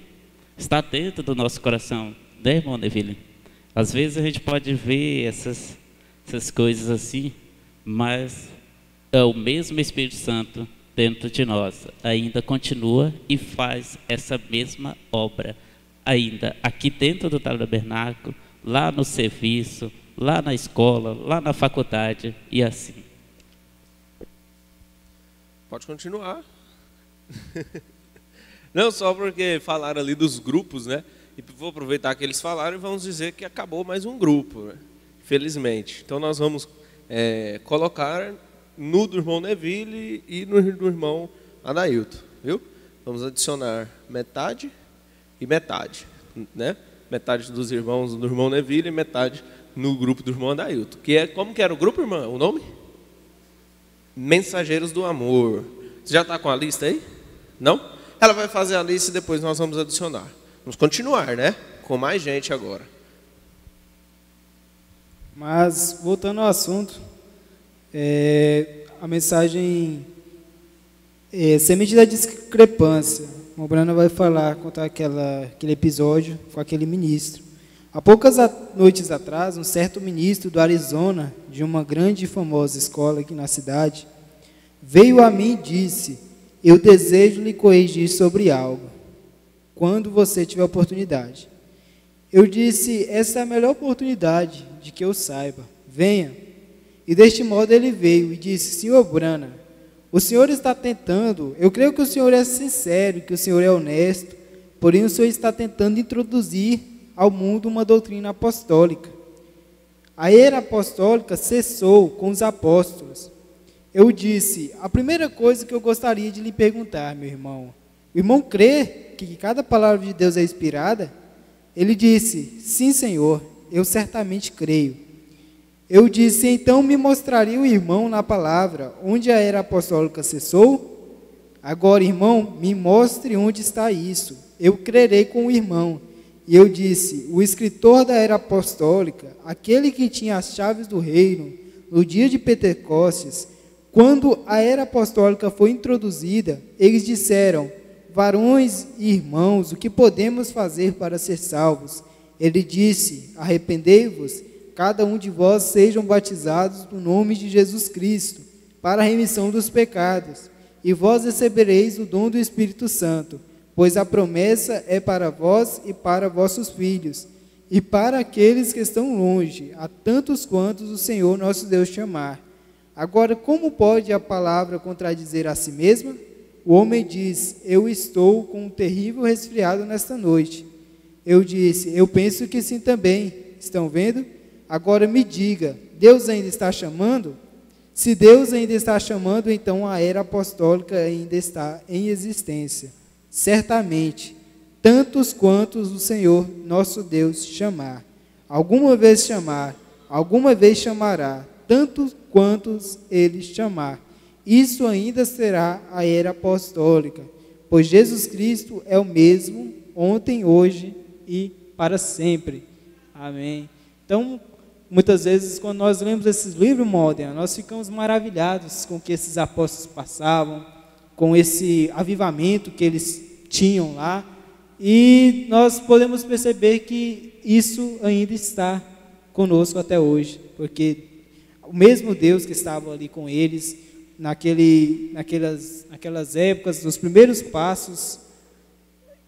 Está dentro do nosso coração, né, irmão Neville? Às vezes a gente pode ver essas coisas assim, mas é o mesmo Espírito Santo dentro de nós, ainda continua e faz essa mesma obra, ainda aqui dentro do tabernáculo, lá no serviço, lá na escola, lá na faculdade e assim. Pode continuar. Não, só porque falaram ali dos grupos, né? E vou aproveitar que eles falaram e vamos dizer que acabou mais um grupo, né? Felizmente. Então nós vamos colocar no do irmão Neville e no do irmão Adailton, viu? Vamos adicionar metade e metade, né? Metade dos irmãos do irmão Neville e metade no grupo do irmão Adailton. Que é, como que era o grupo, irmã? O nome? Mensageiros do Amor. Você já está com a lista aí? Não? Ela vai fazer a lista e depois nós vamos adicionar. Vamos continuar, né? Com mais gente agora. Mas, voltando ao assunto, a mensagem semente da discrepância. O Brana vai contar aquele episódio com aquele ministro. Há poucas noites atrás, um certo ministro do Arizona, de uma grande e famosa escola aqui na cidade, veio a mim e disse: eu desejo lhe corrigir sobre algo, quando você tiver oportunidade. Eu disse: essa é a melhor oportunidade de que eu saiba. Venha. E deste modo ele veio e disse: senhor Brana, o senhor está tentando, eu creio que o senhor é sincero, que o senhor é honesto, porém o senhor está tentando introduzir ao mundo uma doutrina apostólica. A era apostólica cessou com os apóstolos. Eu disse: a primeira coisa que eu gostaria de lhe perguntar, meu irmão, o irmão crê que cada palavra de Deus é inspirada? Ele disse: sim, Senhor, eu certamente creio. Eu disse: então me mostraria o irmão na palavra, onde a era apostólica cessou? Agora, irmão, me mostre onde está isso. Eu crerei com o irmão. E eu disse: o escritor da era apostólica, aquele que tinha as chaves do reino, no dia de Pentecostes, quando a era apostólica foi introduzida, eles disseram: varões e irmãos, o que podemos fazer para ser salvos? Ele disse: arrependei-vos, cada um de vós sejam batizados no nome de Jesus Cristo, para a remissão dos pecados, e vós recebereis o dom do Espírito Santo, pois a promessa é para vós e para vossos filhos, e para aqueles que estão longe, a tantos quantos o Senhor nosso Deus chamar. Agora, como pode a palavra contradizer a si mesma? O homem diz: eu estou com um terrível resfriado nesta noite. Eu disse: eu penso que sim também. Estão vendo? Agora me diga, Deus ainda está chamando? Se Deus ainda está chamando, então a era apostólica ainda está em existência. Certamente, tantos quantos o Senhor nosso Deus chamar. Alguma vez chamar, alguma vez chamará, tantos quantos ele chamar. Isso ainda será a era apostólica, pois Jesus Cristo é o mesmo, ontem, hoje e para sempre. Amém. Então, muitas vezes, quando nós lemos esses livros, Modena, nós ficamos maravilhados com o que esses apóstolos passavam, com esse avivamento que eles tinham lá, e nós podemos perceber que isso ainda está conosco até hoje, porque o mesmo Deus que estava ali com eles, naquelas épocas, dos primeiros passos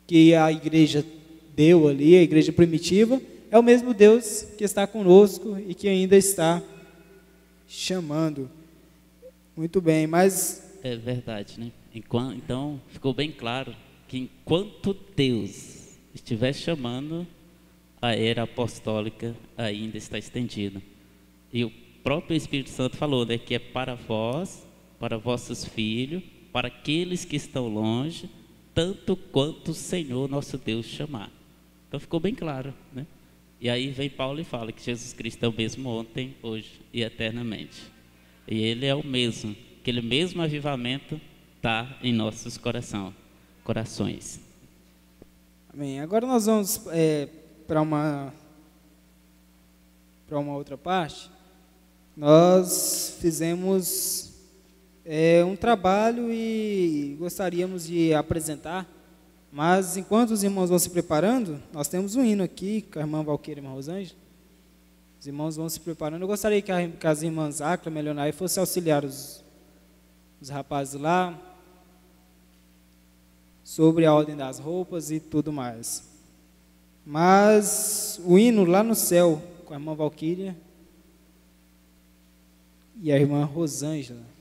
que a igreja deu ali, a igreja primitiva, é o mesmo Deus que está conosco e que ainda está chamando. Muito bem, mas... É verdade, né? Então, ficou bem claro que enquanto Deus estiver chamando, a era apostólica ainda está estendida. E o próprio Espírito Santo falou, né, que é para vós, para vossos filhos, para aqueles que estão longe, tanto quanto o Senhor nosso Deus chamar. Então ficou bem claro, né? E aí vem Paulo e fala que Jesus Cristo é o mesmo ontem, hoje e eternamente. E Ele é o mesmo, aquele mesmo avivamento está em nossos corações. Amém. Agora nós vamos para uma outra parte. Nós fizemos um trabalho e gostaríamos de apresentar, mas enquanto os irmãos vão se preparando, nós temos um hino aqui com a irmã Valqueira e a irmã Rosângela. Os irmãos vão se preparando. Eu gostaria que as irmãs Acla, Melionai fossem auxiliar os rapazes lá sobre a ordem das roupas e tudo mais. Mas o hino lá no céu, com a irmã Valquíria e a irmã Rosângela.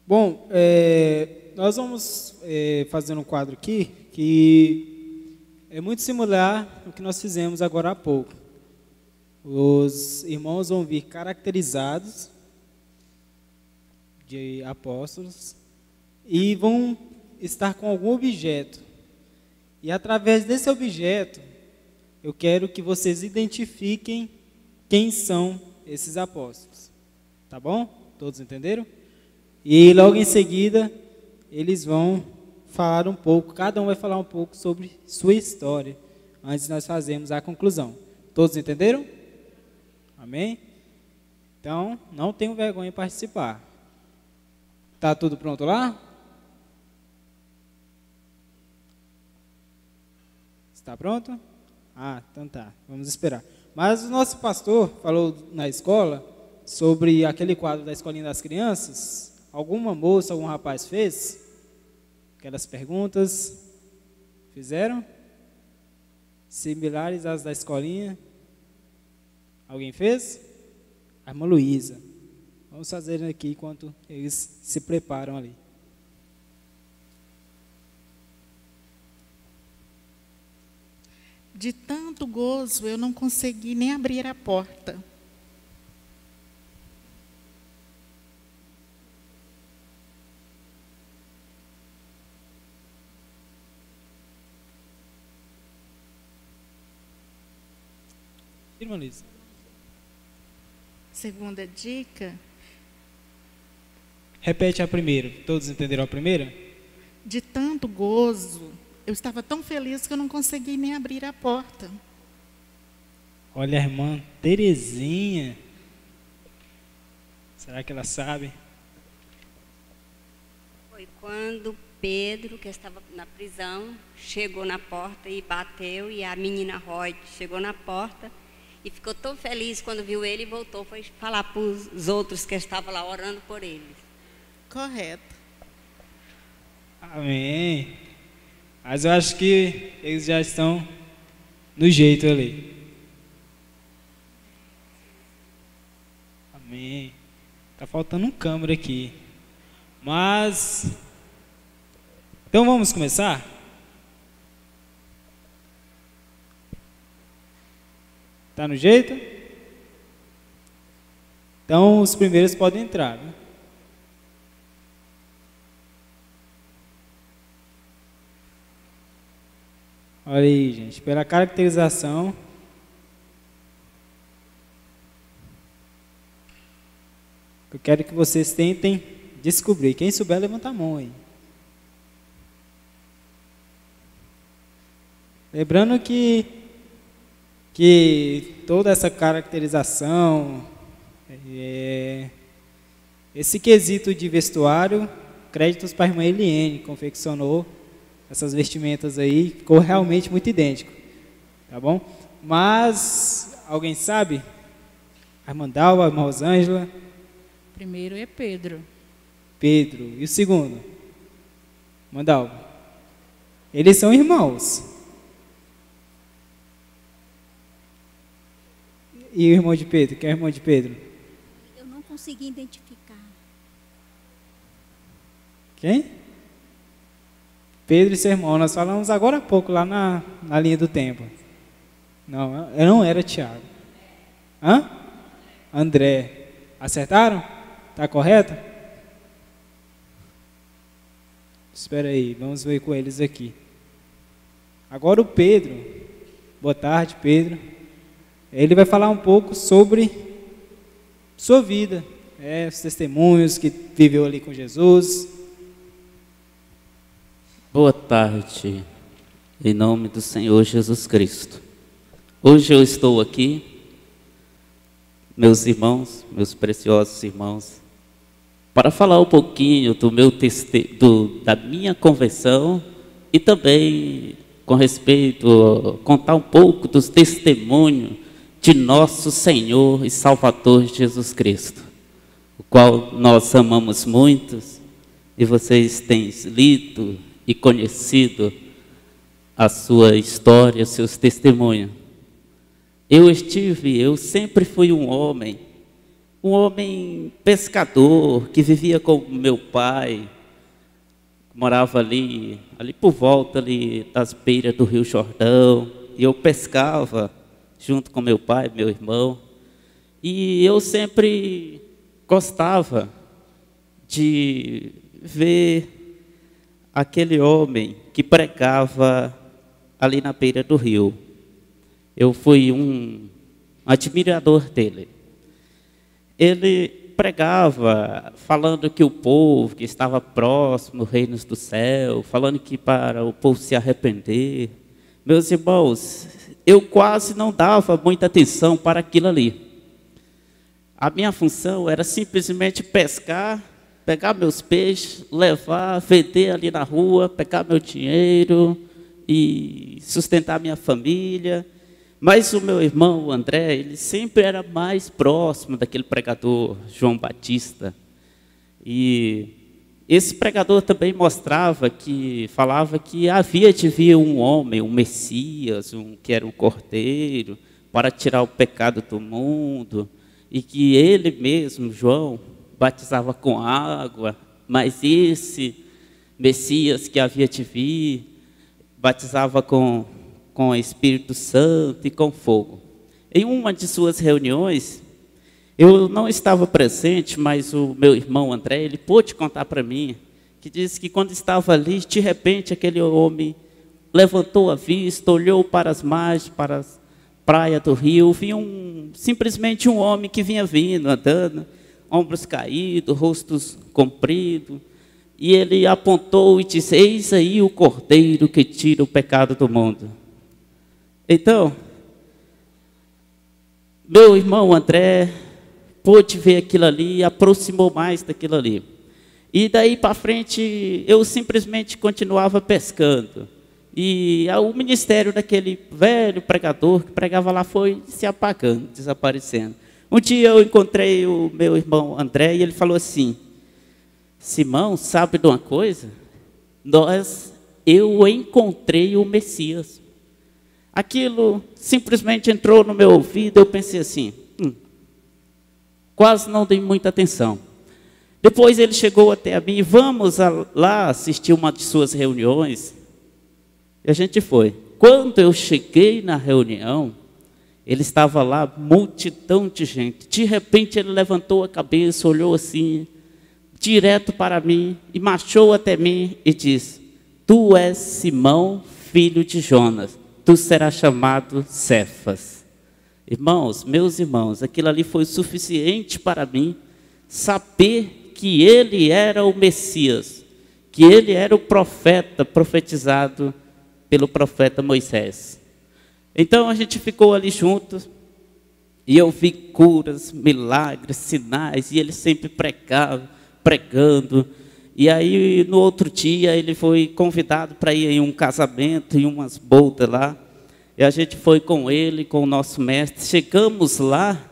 Bom, nós vamos fazer um quadro aqui que é muito similar ao que nós fizemos agora há pouco. Os irmãos vão vir caracterizados de apóstolos e vão estar com algum objeto. E através desse objeto, eu quero que vocês identifiquem quem são esses apóstolos. Tá bom? Todos entenderam? E logo em seguida, eles vão falar um pouco, cada um vai falar um pouco sobre sua história, antes de nós fazermos a conclusão. Todos entenderam? Amém? Então, não tenham vergonha em participar. Tá tudo pronto lá? Está pronto? Ah, então tá, vamos esperar. Mas o nosso pastor falou na escola sobre aquele quadro da Escolinha das Crianças. Alguma moça, algum rapaz fez aquelas perguntas? Fizeram? Similares às da escolinha? Alguém fez? A irmã Luísa. Vamos fazer aqui enquanto eles se preparam ali. De tanto gozo, eu não consegui nem abrir a porta. Irmã Luísa. Segunda dica. Repete a primeira. Todos entenderam a primeira? De tanto gozo, eu estava tão feliz que eu não consegui nem abrir a porta. Olha a irmã Terezinha. Será que ela sabe? Foi quando Pedro, que estava na prisão, chegou na porta e bateu, e a menina Rod chegou na porta e ficou tão feliz quando viu ele e voltou, foi falar para os outros que estavam lá orando por ele. Correto. Amém. Mas eu acho que eles já estão no jeito ali. Amém. Tá faltando um câmera aqui. Mas então vamos começar? Tá no jeito? Então os primeiros podem entrar, né? Olha aí, gente, pela caracterização. Eu quero que vocês tentem descobrir. Quem souber, levanta a mão aí. Lembrando que toda essa caracterização, esse quesito de vestuário, créditos para a irmã Eliene, confeccionou essas vestimentas aí, ficou realmente muito idêntico, tá bom? Mas, alguém sabe? A irmã Dalva, a irmã Rosângela? Primeiro é Pedro. Pedro. E o segundo? Irmã Dalva. Eles são irmãos. E o irmão de Pedro? Quem é o irmão de Pedro? Eu não consegui identificar. Quem? Pedro e seu irmão. Nós falamos agora há pouco lá na linha do tempo. Não era Tiago. Hã? André. Acertaram? Está correto? Espera aí, vamos ver com eles aqui. Agora o Pedro. Boa tarde, Pedro. Ele vai falar um pouco sobre sua vida, os testemunhos que viveu ali com Jesus. Boa tarde, em nome do Senhor Jesus Cristo. Hoje eu estou aqui, meus irmãos, meus preciosos irmãos, para falar um pouquinho do meu da minha conversão e também com respeito, contar um pouco dos testemunhos de nosso Senhor e Salvador Jesus Cristo, o qual nós amamos muito e vocês têm lido e conhecido a sua história, seus testemunhos. Eu sempre fui um homem pescador, que vivia com meu pai, morava ali por volta ali das beiras do Rio Jordão, e eu pescava junto com meu pai, meu irmão, e eu sempre gostava de ver aquele homem que pregava ali na beira do rio. Eu fui um admirador dele. Ele pregava falando que o povo que estava próximo, reinos do céu, falando que para o povo se arrepender. Meus irmãos, eu quase não dava muita atenção para aquilo ali. A minha função era simplesmente pescar, pegar meus peixes, levar, vender ali na rua, pegar meu dinheiro e sustentar minha família. Mas o meu irmão, o André, ele sempre era mais próximo daquele pregador, João Batista. E esse pregador também falava que havia de vir um homem, um Messias, que era um cordeiro, para tirar o pecado do mundo, e que ele mesmo, João, batizava com água, mas esse Messias que havia de vir, batizava com o Espírito Santo e com fogo. Em uma de suas reuniões, eu não estava presente, mas o meu irmão André, ele pôde contar para mim, que disse que quando estava ali, de repente aquele homem levantou a vista, olhou para as margens, para as praias do rio, viu simplesmente um homem que vinha vindo, andando, ombros caídos, rostos compridos, e ele apontou e disse: eis aí o cordeiro que tira o pecado do mundo. Então, meu irmão André pôde ver aquilo ali e aproximou mais daquilo ali. E daí para frente, eu simplesmente continuava pescando. E o ministério daquele velho pregador que pregava lá foi se apagando, desaparecendo. Um dia eu encontrei o meu irmão André e ele falou assim: Simão, sabe de uma coisa? Nós eu encontrei o Messias. Aquilo simplesmente entrou no meu ouvido, eu pensei assim, quase não dei muita atenção. Depois ele chegou até a mim, vamos lá assistir uma de suas reuniões. E a gente foi. Quando eu cheguei na reunião, ele estava lá, multidão de gente. De repente ele levantou a cabeça, olhou assim, direto para mim, e marchou até mim e disse, tu és Simão, filho de Jonas, tu serás chamado Cefas. Irmãos, meus irmãos, aquilo ali foi suficiente para mim saber que ele era o Messias, que ele era o profeta profetizado pelo profeta Moisés. Então a gente ficou ali juntos e eu vi curas, milagres, sinais, e ele sempre pregando. E aí no outro dia ele foi convidado para ir em um casamento, em umas bodas lá. E a gente foi com ele, com o nosso mestre. Chegamos lá,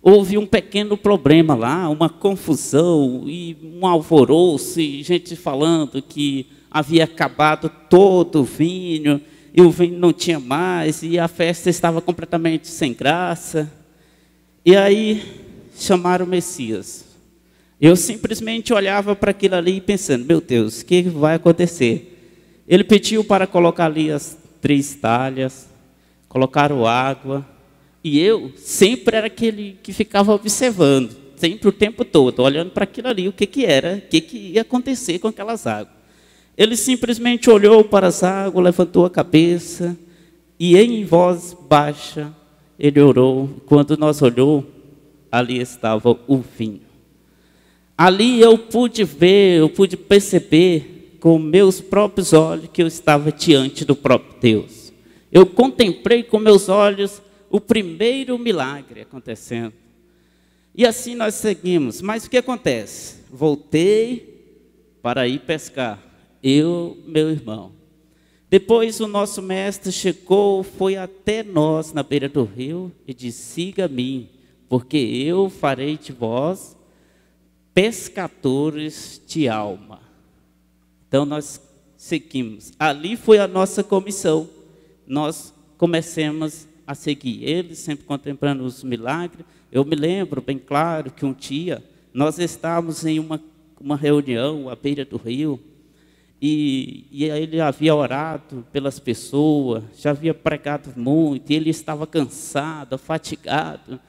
houve um pequeno problema lá, uma confusão e um alvoroço, e gente falando que havia acabado todo o vinho, e o vinho não tinha mais, e a festa estava completamente sem graça. E aí chamaram o Messias. Eu simplesmente olhava para aquilo ali pensando, meu Deus, o que vai acontecer? Ele pediu para colocar ali as 3 talhas, colocaram água, e eu sempre era aquele que ficava observando, sempre o tempo todo, olhando para aquilo ali, o que ia acontecer com aquelas águas. Ele simplesmente olhou para as águas, levantou a cabeça, e em voz baixa, ele orou. Quando nós olhamos, ali estava o vinho. Ali eu pude ver, eu pude perceber com meus próprios olhos que eu estava diante do próprio Deus. Eu contemplei com meus olhos o primeiro milagre acontecendo. E assim nós seguimos. Mas o que acontece? Voltei para ir pescar. Eu, meu irmão. Depois o nosso mestre chegou, foi até nós na beira do rio e disse, siga-me, porque eu farei de vós pescadores de alma. Então nós seguimos. Ali foi a nossa comissão. Nós começamos a seguir ele, sempre contemplando os milagres. Eu me lembro bem claro que um dia nós estávamos em uma reunião à beira do rio, e ele havia orado pelas pessoas, já havia pregado muito, e ele estava cansado, fatigado,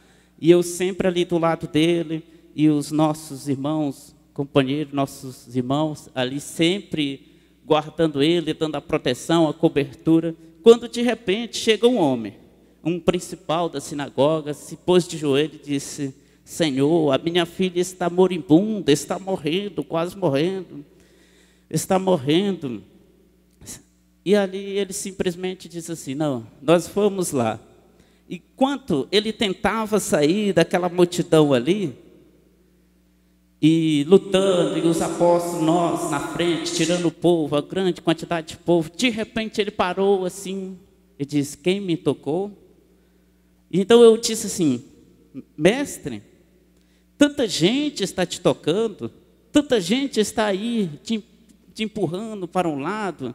e eu sempre ali do lado dele, e os nossos irmãos, companheiros, nossos irmãos, ali sempre guardando ele, dando a proteção, a cobertura, quando de repente chega um homem, um principal da sinagoga, se pôs de joelho e disse, Senhor, a minha filha está moribunda, está morrendo, quase morrendo, está morrendo. E ali ele simplesmente disse assim, não, nós fomos lá. Enquanto ele tentava sair daquela multidão ali, e lutando, e os apóstolos, nós na frente, tirando o povo, a grande quantidade de povo, de repente ele parou assim, e disse, quem me tocou? Então eu disse assim, mestre, tanta gente está te tocando, tanta gente está aí te empurrando para um lado,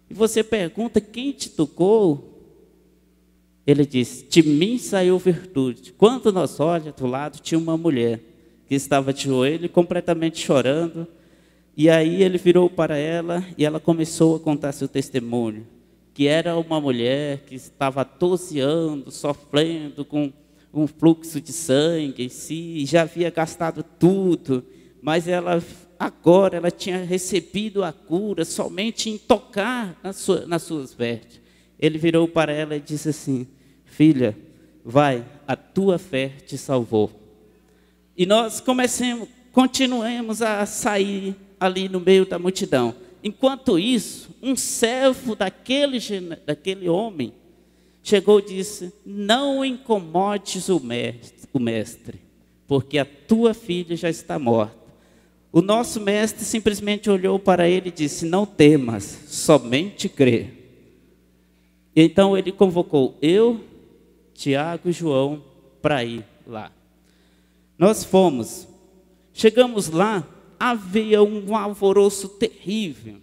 e você pergunta, quem te tocou? Ele disse, de mim saiu virtude. Quando nós olhamos do lado, tinha uma mulher, que estava de joelho, completamente chorando, e aí ele virou para ela, e ela começou a contar seu testemunho, que era uma mulher que estava há 12 anos, sofrendo com um fluxo de sangue em si, já havia gastado tudo, mas agora ela tinha recebido a cura somente em tocar nas suas vestes. Ele virou para ela e disse assim, filha, vai, a tua fé te salvou. E nós continuemos a sair ali no meio da multidão. Enquanto isso, um servo daquele homem chegou e disse, não incomodes o mestre, porque a tua filha já está morta. O nosso mestre simplesmente olhou para ele e disse, não temas, somente crê. E então ele convocou eu, Tiago e João para ir lá. Nós fomos, chegamos lá, havia um alvoroço terrível.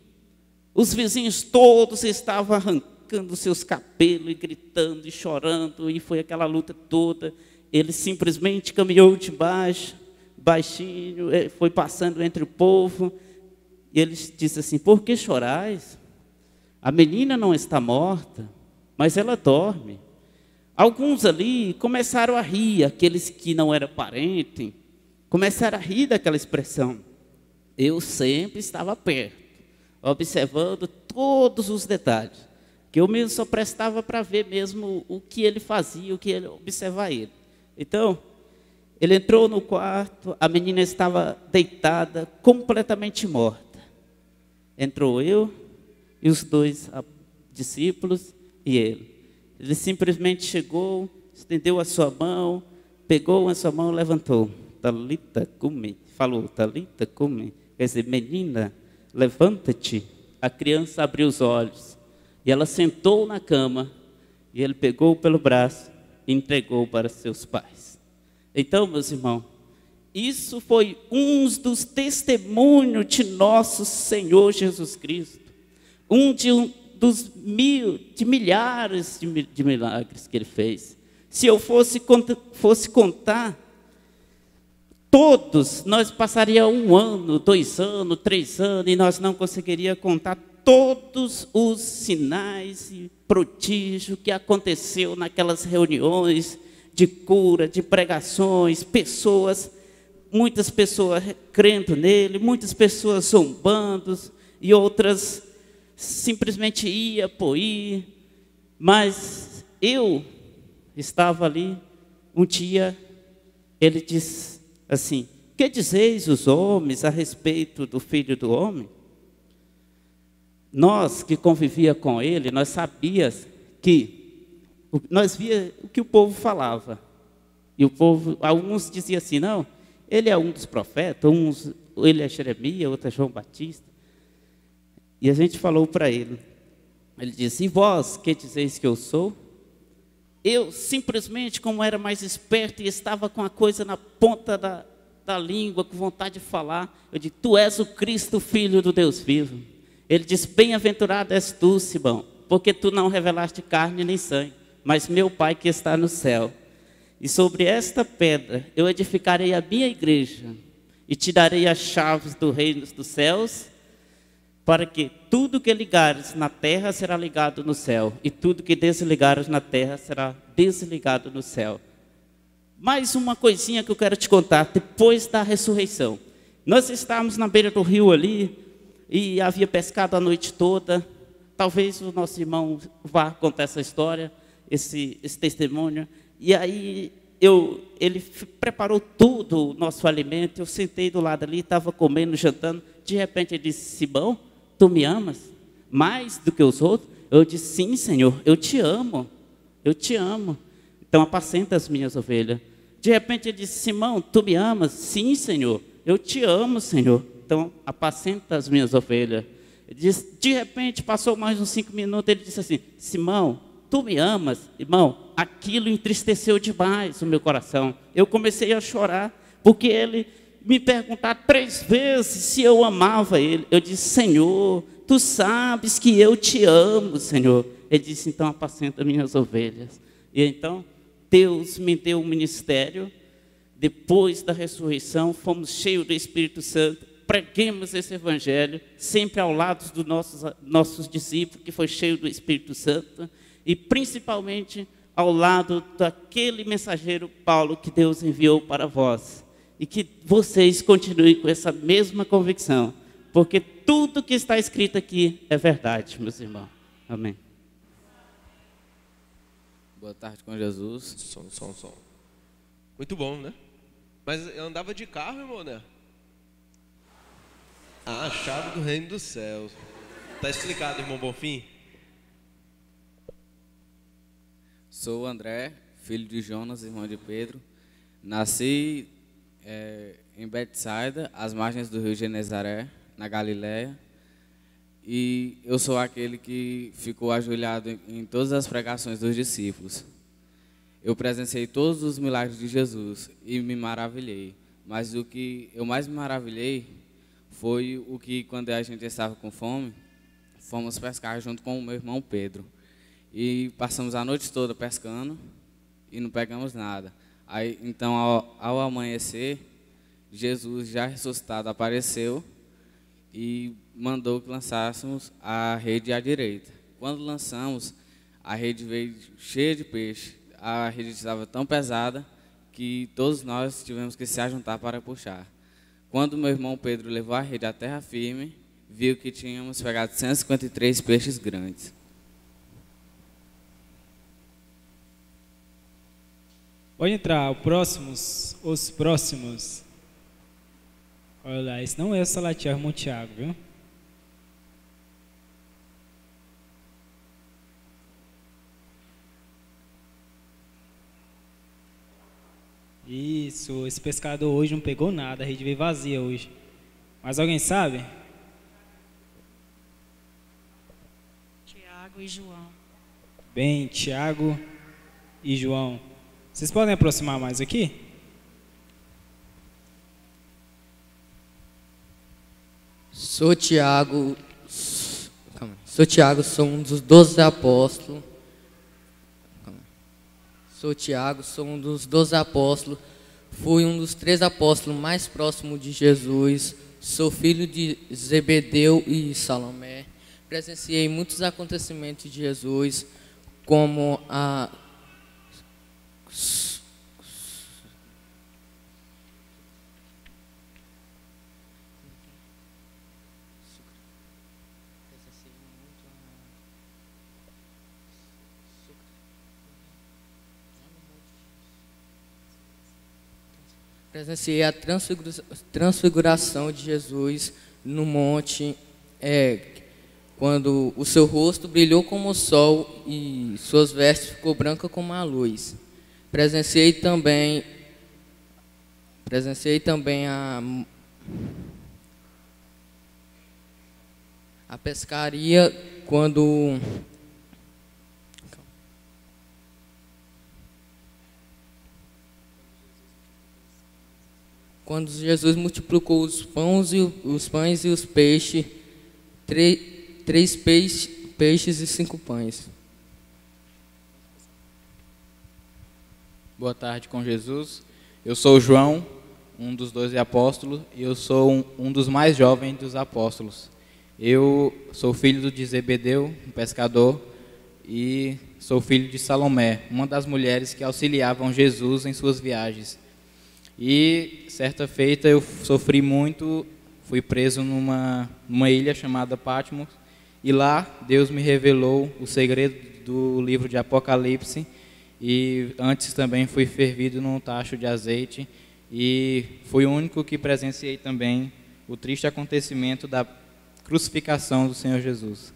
Os vizinhos todos estavam arrancando seus cabelos e gritando e chorando, e foi aquela luta toda. Ele simplesmente caminhou de baixo, baixinho, foi passando entre o povo, e ele disse assim: por que chorais? A menina não está morta, mas ela dorme. Alguns ali começaram a rir, aqueles que não eram parentes, começaram a rir daquela expressão. Eu sempre estava perto, observando todos os detalhes, que eu mesmo só prestava para ver mesmo o que ele fazia, o que ele observar ele. Então, ele entrou no quarto, a menina estava deitada, completamente morta. Entrou eu e os dois discípulos e ele. Ele simplesmente chegou, estendeu a sua mão, pegou a sua mão e levantou. Talita cumi, falou, Talita cumi. Quer dizer, menina, levanta-te. A criança abriu os olhos e ela sentou na cama e ele pegou pelo braço e entregou para seus pais. Então, meus irmãos, isso foi um dos testemunhos de nosso Senhor Jesus Cristo. Dos milhares de milagres que ele fez. Se eu fosse contar todos, nós passaríamos 1 ano, 2 anos, 3 anos, e nós não conseguiríamos contar todos os sinais e prodígios que aconteceu naquelas reuniões de cura, de pregações, muitas pessoas crendo nele, muitas pessoas zombando e outras simplesmente ia por ir. Mas eu estava ali, um dia ele disse assim: que dizeis os homens a respeito do Filho do Homem? Nós que convivia com ele, nós sabíamos que, nós via o que o povo falava. E o povo, alguns diziam assim: não, ele é um dos profetas, ele é Jeremias, outro é João Batista. E a gente falou para ele, ele disse: e vós, que dizeis que eu sou? Eu simplesmente, como era mais esperto e estava com a coisa na ponta da língua, com vontade de falar, eu disse: tu és o Cristo, Filho do Deus vivo. Ele disse: bem-aventurado és tu, Simão, porque tu não revelaste carne nem sangue, mas meu Pai que está no céu. E sobre esta pedra eu edificarei a minha igreja, e te darei as chaves do reino dos céus, para que tudo que ligares na terra será ligado no céu, e tudo que desligares na terra será desligado no céu. Mais uma coisinha que eu quero te contar, depois da ressurreição. Nós estávamos na beira do rio ali, e havia pescado a noite toda. Talvez o nosso irmão vá contar essa história, esse testemunho. E aí ele preparou tudo, o nosso alimento. Eu sentei do lado ali, estava comendo, jantando. De repente ele disse: Simão, tu me amas mais do que os outros? Eu disse: sim, Senhor, eu te amo, eu te amo. Então apacenta as minhas ovelhas. De repente ele disse: Simão, tu me amas? Sim, Senhor, eu te amo, Senhor. Então apacenta as minhas ovelhas. Ele disse, de repente passou mais uns 5 minutos, ele disse assim: Simão, tu me amas? Irmão, aquilo entristeceu demais o meu coração. Eu comecei a chorar, porque ele me perguntar 3 vezes se eu amava ele. Eu disse: Senhor, tu sabes que eu te amo, Senhor. Ele disse: então apacenta minhas ovelhas. E então Deus me deu um ministério. Depois da ressurreição, fomos cheios do Espírito Santo, preguemos esse evangelho, sempre ao lado dos nossos discípulos, que foi cheio do Espírito Santo, e principalmente ao lado daquele mensageiro Paulo que Deus enviou para vós. E que vocês continuem com essa mesma convicção, porque tudo que está escrito aqui é verdade, meus irmãos. Amém. Boa tarde com Jesus. Som. Muito bom, né? Mas eu andava de carro, irmão, né? Ah, a chave do reino dos céus. Tá explicado, irmão Bonfim? Sou o André, filho de Jonas, irmão de Pedro. Nasci em Betsaida, às margens do rio Genezaré, na Galiléia. E eu sou aquele que ficou ajoelhado em todas as pregações dos discípulos. Eu presenciei todos os milagres de Jesus e me maravilhei. Mas o que eu mais me maravilhei foi o que, quando a gente estava com fome, fomos pescar junto com o meu irmão Pedro. E passamos a noite toda pescando e não pegamos nada. Aí, então, ao amanhecer, Jesus, já ressuscitado, apareceu e mandou que lançássemos a rede à direita. Quando lançamos, a rede veio cheia de peixe. A rede estava tão pesada que todos nós tivemos que se ajuntar para puxar. Quando meu irmão Pedro levou a rede à terra firme, viu que tínhamos pegado 153 peixes grandes. Pode entrar, os próximos. Olha lá, esse não é o Salatiel, irmão Tiago, viu? Isso, esse pescador hoje não pegou nada, a rede veio vazia hoje. Mas alguém sabe? Tiago e João. Bem, Tiago e João. Vocês podem aproximar mais aqui? Sou Tiago, sou um dos 12 apóstolos. Sou Tiago, sou um dos 12 apóstolos. Fui um dos 3 apóstolos mais próximos de Jesus. Sou filho de Zebedeu e Salomé. Presenciei muitos acontecimentos de Jesus, como a presenciei a transfiguração de Jesus no monte, quando o seu rosto brilhou como o sol e suas vestes ficou branca como a luz. Presenciei também a pescaria quando Jesus multiplicou os pães e os peixes, 3 peixes e 5 pães. Boa tarde com Jesus. Eu sou o João, um dos 12 apóstolos, e eu sou um dos mais jovens dos apóstolos. Eu sou filho de Zebedeu, um pescador, e sou filho de Salomé, uma das mulheres que auxiliavam Jesus em suas viagens. E certa feita eu sofri muito, fui preso numa ilha chamada Patmos, e lá Deus me revelou o segredo do livro de Apocalipse, e antes também fui fervido num tacho de azeite, e fui o único que presenciei também o triste acontecimento da crucificação do Senhor Jesus.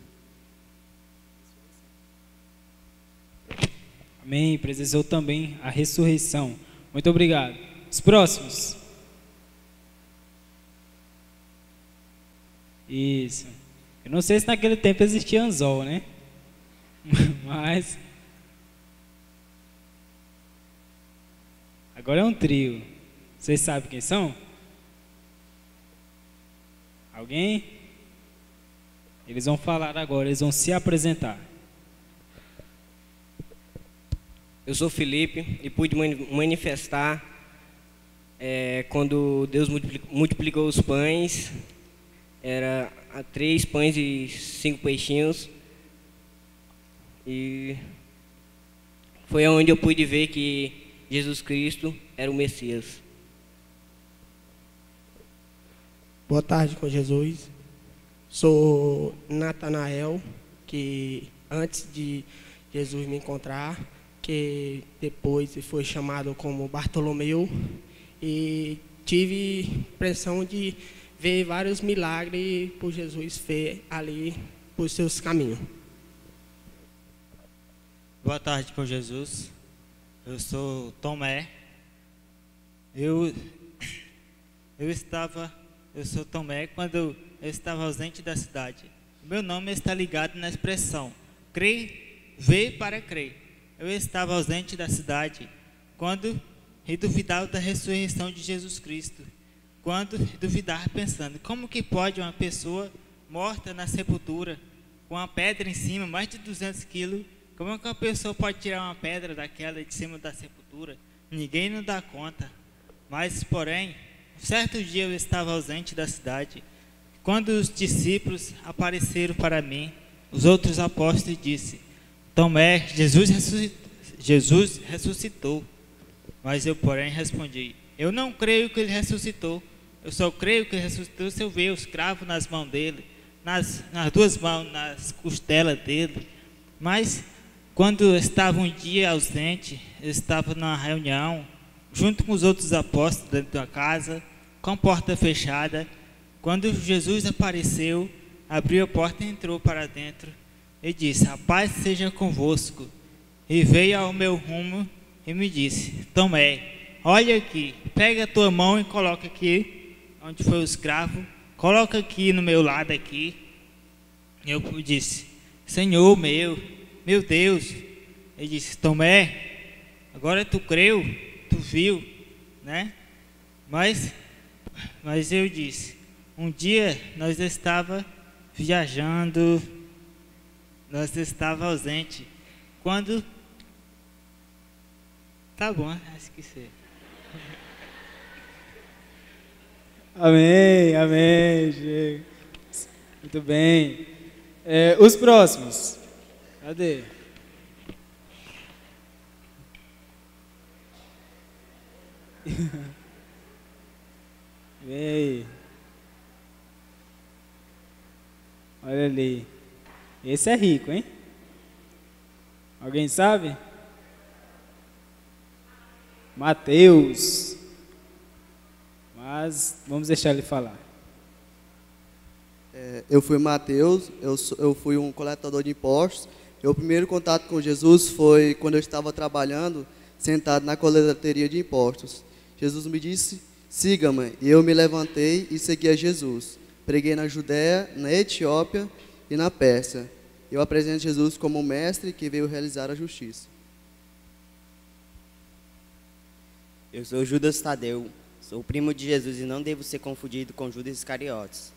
Amém, presenciou também a ressurreição. Muito obrigado. Os próximos. Isso. Eu não sei se naquele tempo existia anzol, né? Mas agora é um trio. Vocês sabem quem são? Alguém? Eles vão falar agora, eles vão se apresentar. Eu sou Felipe e pude manifestar quando Deus multiplicou os pães, era 3 pães e 5 peixinhos, e foi onde eu pude ver que Jesus Cristo era o Messias. Boa tarde com Jesus. Sou Natanael, que antes de Jesus me encontrar, que depois foi chamado como Bartolomeu, e tive a impressão de ver vários milagres por Jesus fez ali por seus caminhos. Boa tarde com Jesus. Eu sou Tomé. Eu sou Tomé quando eu estava ausente da cidade. O meu nome está ligado na expressão crer, ver para crer. Eu estava ausente da cidade quando duvidava da ressurreição de Jesus Cristo. Quando duvidava pensando, como que pode uma pessoa morta na sepultura com uma pedra em cima, mais de 200 quilos. Como é que uma pessoa pode tirar uma pedra daquela de cima da sepultura? Ninguém não dá conta. Mas, porém, um certo dia eu estava ausente da cidade, quando os discípulos apareceram para mim, os outros apóstolos disse: Tomé, Jesus ressuscitou. Mas eu, porém, respondi: eu não creio que ele ressuscitou. Eu só creio que ele ressuscitou se eu ver os cravos nas mãos dele, nas duas mãos, nas costelas dele. Mas, quando eu estava um dia ausente, eu estava numa reunião, junto com os outros apóstolos dentro da casa, com a porta fechada. Quando Jesus apareceu, abriu a porta e entrou para dentro. E disse: a paz seja convosco. E veio ao meu rumo e me disse: Tomé, olha aqui, pega a tua mão e coloca aqui, onde foi o escravo, coloca aqui no meu lado aqui. Eu disse: Senhor meu Deus. Ele disse: Tomé, agora tu creu, tu viu, né? Mas eu disse: um dia nós estava viajando, nós estava ausente, quando... Tá bom, esqueci. Amém, amém, Diego. Muito bem. Os próximos. Cadê? Vem aí. Olha ali. Esse é rico, hein? Alguém sabe? Mateus. Mas vamos deixar ele falar. Eu fui Mateus, eu fui um coletador de impostos. Meu primeiro contato com Jesus foi quando eu estava trabalhando, sentado na coletoria de impostos. Jesus me disse: siga-me. E eu me levantei e segui a Jesus. Preguei na Judéia, na Etiópia e na Pérsia. Eu apresento Jesus como um mestre que veio realizar a justiça. Eu sou Judas Tadeu, sou primo de Jesus e não devo ser confundido com Judas Iscariotes.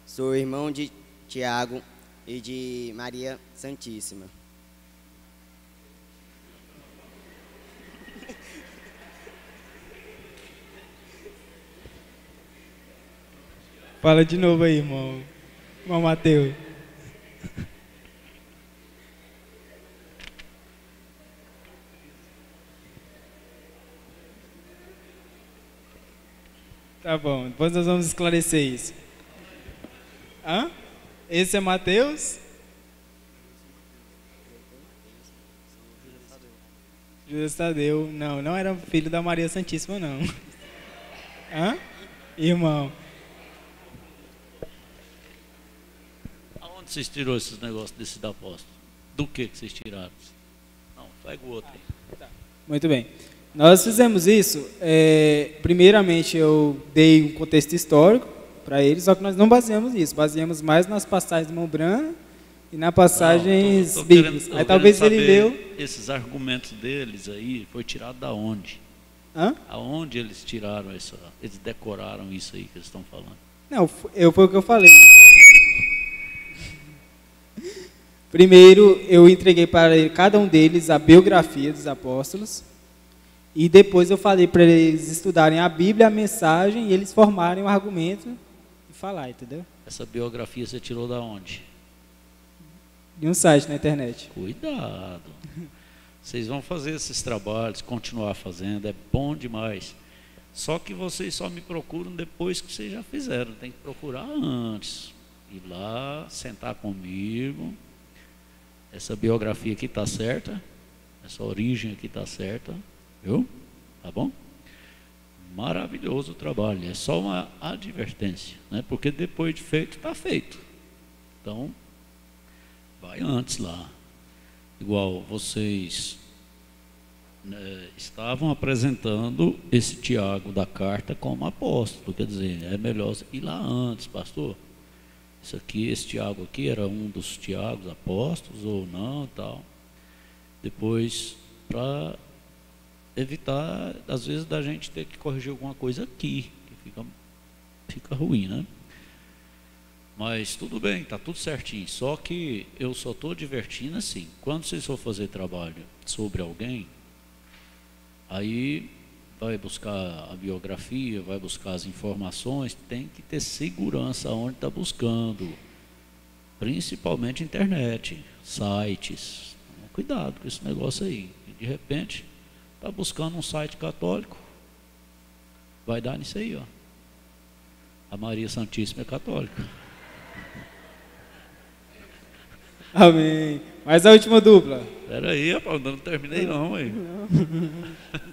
Sou irmão de Tiago e de Maria Santíssima. Fala de novo aí, irmão. Irmão Mateus. Tá bom, depois nós vamos esclarecer isso. Hã? Esse é Mateus? Judas Tadeu. Não era filho da Maria Santíssima, não. Hã? Irmão. Aonde vocês tiraram esses negócios desse da apóstolo? Do que vocês tiraram? Não, pega o outro aí. Tá. Muito bem. Nós fizemos isso, primeiramente eu dei um contexto histórico para eles, só que nós não baseamos isso, baseamos mais nas passagens de Montbran e nas passagens bíblicas. Aí talvez ele leu... Esses argumentos deles aí, foi tirado da onde? Hã? Aonde eles tiraram isso? Eles decoraram isso aí que eles estão falando? Não, foi o que eu falei. Primeiro, eu entreguei para cada um deles a biografia dos apóstolos. E depois eu falei para eles estudarem a Bíblia, a mensagem, e eles formarem um argumento e falar, entendeu? Essa biografia você tirou da onde? De um site na internet. Cuidado. Vocês vão fazer esses trabalhos, continuar fazendo, é bom demais. Só que vocês só me procuram depois que vocês já fizeram. Tem que procurar antes. Ir lá, sentar comigo. Essa biografia aqui está certa. Essa origem aqui está certa. Viu? Tá bom? Maravilhoso o trabalho. É só uma advertência, né? Porque depois de feito, está feito. Então, vai antes lá. Igual vocês estavam apresentando esse Tiago da carta como apóstolo. Quer dizer, é melhor ir lá antes, pastor. Esse Tiago aqui era um dos Tiagos apóstolos ou não e tal. Depois, para evitar, às vezes, da gente ter que corrigir alguma coisa aqui, que fica ruim, né? Mas tudo bem, está tudo certinho. Só que eu só estou divertindo assim. Quando vocês for fazer trabalho sobre alguém, aí vai buscar a biografia, vai buscar as informações, tem que ter segurança onde está buscando. Principalmente internet, sites. Cuidado com esse negócio aí. De repente, está buscando um site católico, vai dar nisso aí, ó. A Maria Santíssima é católica. Amém. Mas a última dupla. Espera aí, rapaz, não terminei não, aí.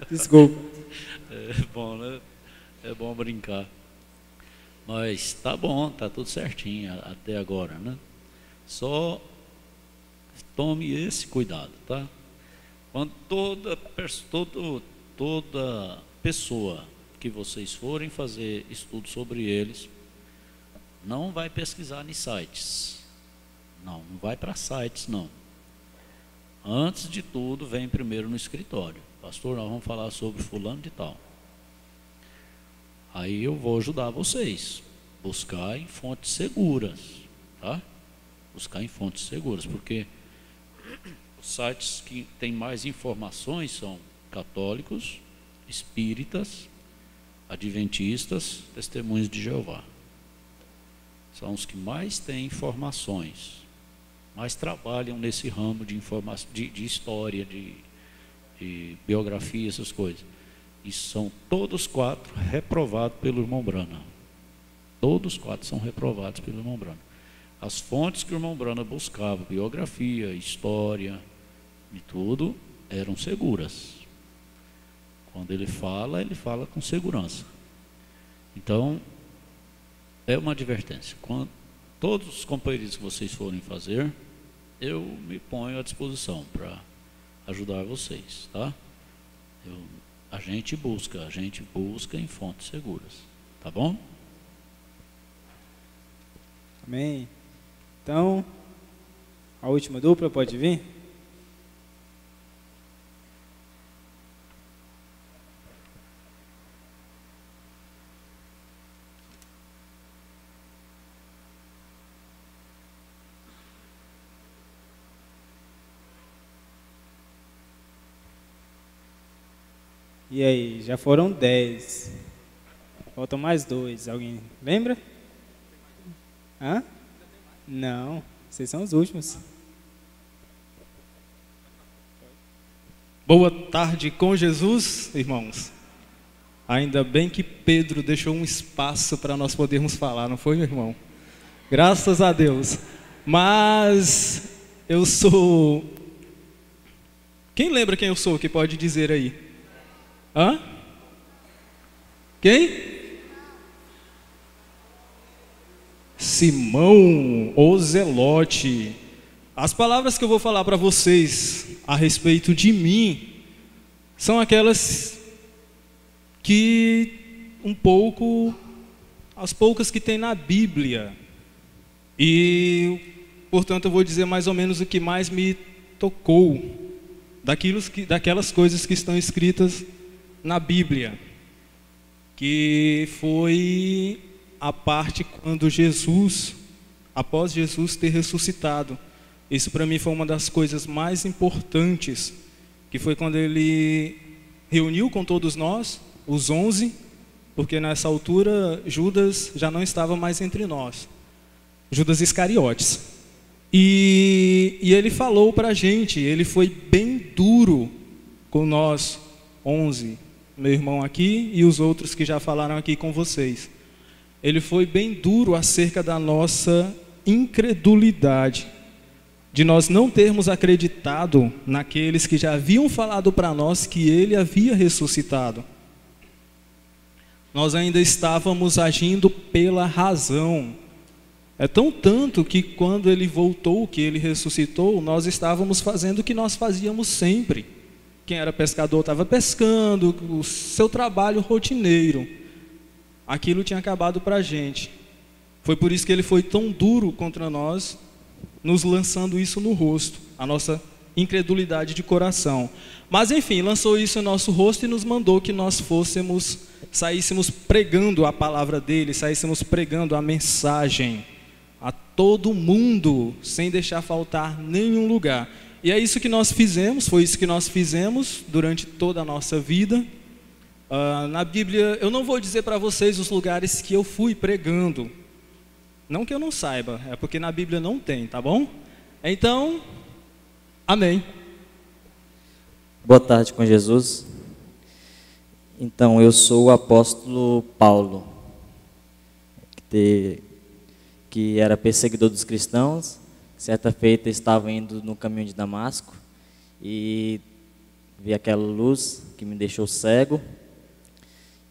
Desculpa. É bom, né? É bom brincar. Mas tá bom, tá tudo certinho até agora, né? Só tome esse cuidado, tá? Quando toda pessoa que vocês forem fazer estudo sobre eles, não vai pesquisar em sites. Não vai para sites, não. Antes de tudo, vem primeiro no escritório. Pastor, nós vamos falar sobre fulano de tal. Aí eu vou ajudar vocês. Buscar em fontes seguras, tá? Buscar em fontes seguras, porque os sites que têm mais informações são católicos, espíritas, adventistas, testemunhos de Jeová. São os que mais têm informações, mais trabalham nesse ramo de informação, de história, de biografia, essas coisas. E são todos 4 reprovados pelo irmão Brana. Todos 4 são reprovados pelo irmão Brana. As fontes que o irmão Brana buscava, biografia, história e tudo, eram seguras. Quando ele fala com segurança. Então, é uma advertência. Quando todos os companheiros que vocês forem fazer, eu me ponho à disposição para ajudar vocês, tá? A gente busca em fontes seguras, tá bom? Amém. Então, a última dupla pode vir? E aí, já foram 10. Faltam mais 2. Alguém lembra? Hã? Não, vocês são os últimos. Boa tarde com Jesus, irmãos. Ainda bem que Pedro deixou um espaço para nós podermos falar, não foi, meu irmão? Graças a Deus. Mas eu sou... Quem lembra quem eu sou, que pode dizer aí? Hã? Quem? Simão, o Zelote. As palavras que eu vou falar para vocês a respeito de mim são aquelas que as poucas que tem na Bíblia. E, portanto, eu vou dizer mais ou menos o que mais me tocou daquelas coisas que estão escritas na Bíblia, que foi a parte quando após Jesus ter ressuscitado. Isso para mim foi uma das coisas mais importantes, que foi quando ele reuniu com todos nós, os 11, porque nessa altura Judas já não estava mais entre nós, Judas Iscariotes. E ele falou para a gente, ele foi bem duro com nós 11, meu irmão aqui e os outros que já falaram aqui com vocês. Ele foi bem duro acerca da nossa incredulidade, de nós não termos acreditado naqueles que já haviam falado para nós que ele havia ressuscitado. Nós ainda estávamos agindo pela razão. É tanto que quando ele voltou, que ele ressuscitou, nós estávamos fazendo o que nós fazíamos sempre. Quem era pescador estava pescando, o seu trabalho rotineiro. Aquilo tinha acabado para a gente. Foi por isso que ele foi tão duro contra nós, nos lançando isso no rosto, a nossa incredulidade de coração. Mas enfim, lançou isso no nosso rosto e nos mandou que nós saíssemos pregando a palavra dele, saíssemos pregando a todo mundo, sem deixar faltar nenhum lugar. E é isso que nós fizemos, foi isso que nós fizemos durante toda a nossa vida. Na Bíblia, eu não vou dizer para vocês os lugares que eu fui pregando. Não que eu não saiba, é porque na Bíblia não tem, tá bom? Então, amém. Boa tarde com Jesus. Então, eu sou o apóstolo Paulo, que era perseguidor dos cristãos. Certa feita estava indo no caminho de Damasco e vi aquela luz que me deixou cego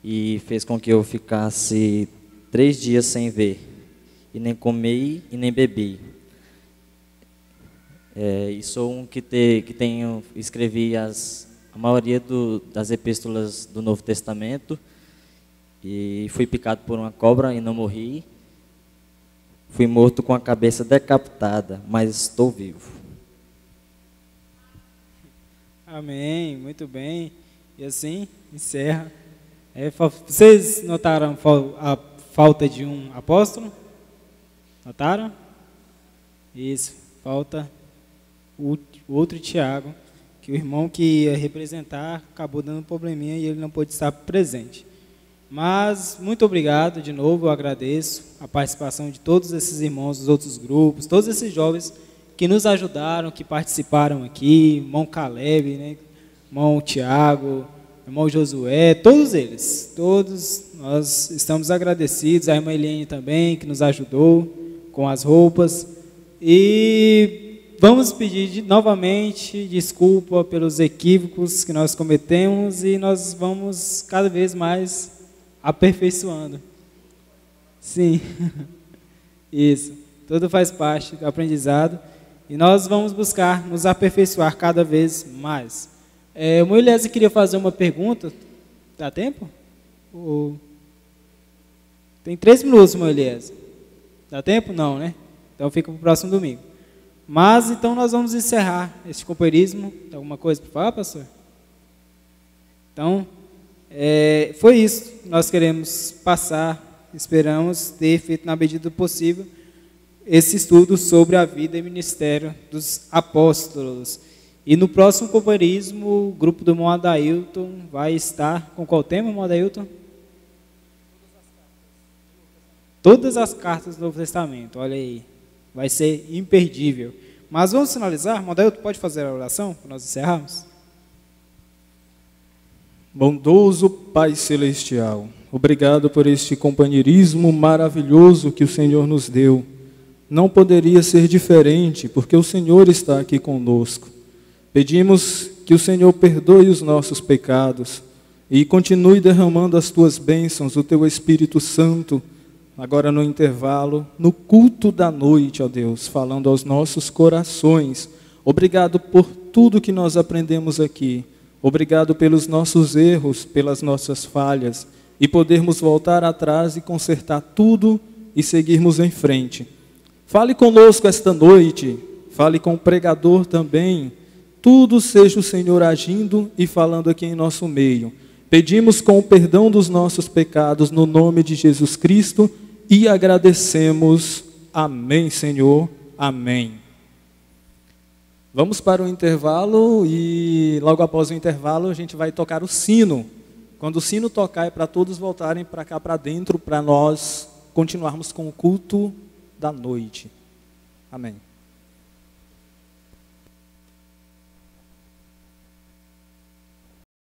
e fez com que eu ficasse 3 dias sem ver, e nem comi e nem bebi. E sou um escrevi a maioria das epístolas do Novo Testamento, e fui picado por uma cobra e não morri. Fui morto com a cabeça decapitada, mas estou vivo. Amém, muito bem. E assim, encerra. Vocês notaram a falta de um apóstolo? Notaram? Isso, falta o outro Tiago, que o irmão que ia representar acabou dando um probleminha e ele não pôde estar presente. Mas, muito obrigado de novo, eu agradeço a participação de todos esses irmãos dos outros grupos, todos esses jovens que nos ajudaram, que participaram aqui, irmão Caleb, né? Irmão Tiago, irmão Josué, todos eles, todos nós estamos agradecidos, a irmã Eliane também, que nos ajudou com as roupas, e vamos pedir novamente desculpa pelos equívocos que nós cometemos, e nós vamos cada vez mais aperfeiçoando. Sim, isso, tudo faz parte do aprendizado, e nós vamos buscar nos aperfeiçoar cada vez mais. O Moisés queria fazer uma pergunta, dá tempo? Tem 3 minutos, Moisés. Dá tempo? Não, né? Então fica para o próximo domingo. Mas então nós vamos encerrar esse companheirismo. Tem alguma coisa para falar, pastor? Então, foi isso que nós queremos passar, esperamos ter feito na medida do possível esse estudo sobre a vida e ministério dos apóstolos. E no próximo companheirismo, o grupo do irmão Adailton vai estar com qual tema, irmão Adailton? Todas as cartas do Novo Testamento, olha aí, vai ser imperdível. Mas vamos finalizar, irmão Adailton, pode fazer a oração para nós encerrarmos? Bondoso Pai Celestial, obrigado por este companheirismo maravilhoso que o Senhor nos deu. Não poderia ser diferente, porque o Senhor está aqui conosco. Pedimos que o Senhor perdoe os nossos pecados e continue derramando as Tuas bênçãos, o Teu Espírito Santo, agora no intervalo, no culto da noite, ó Deus, falando aos nossos corações. Obrigado por tudo que nós aprendemos aqui. Obrigado pelos nossos erros, pelas nossas falhas, e podermos voltar atrás e consertar tudo e seguirmos em frente. Fale conosco esta noite, fale com o pregador também. Tudo seja o Senhor agindo e falando aqui em nosso meio. Pedimos com o perdão dos nossos pecados no nome de Jesus Cristo e agradecemos. Amém, Senhor. Amém. Vamos para o intervalo e logo após o intervalo a gente vai tocar o sino. Quando o sino tocar é para todos voltarem para cá para dentro, para nós continuarmos com o culto da noite. Amém.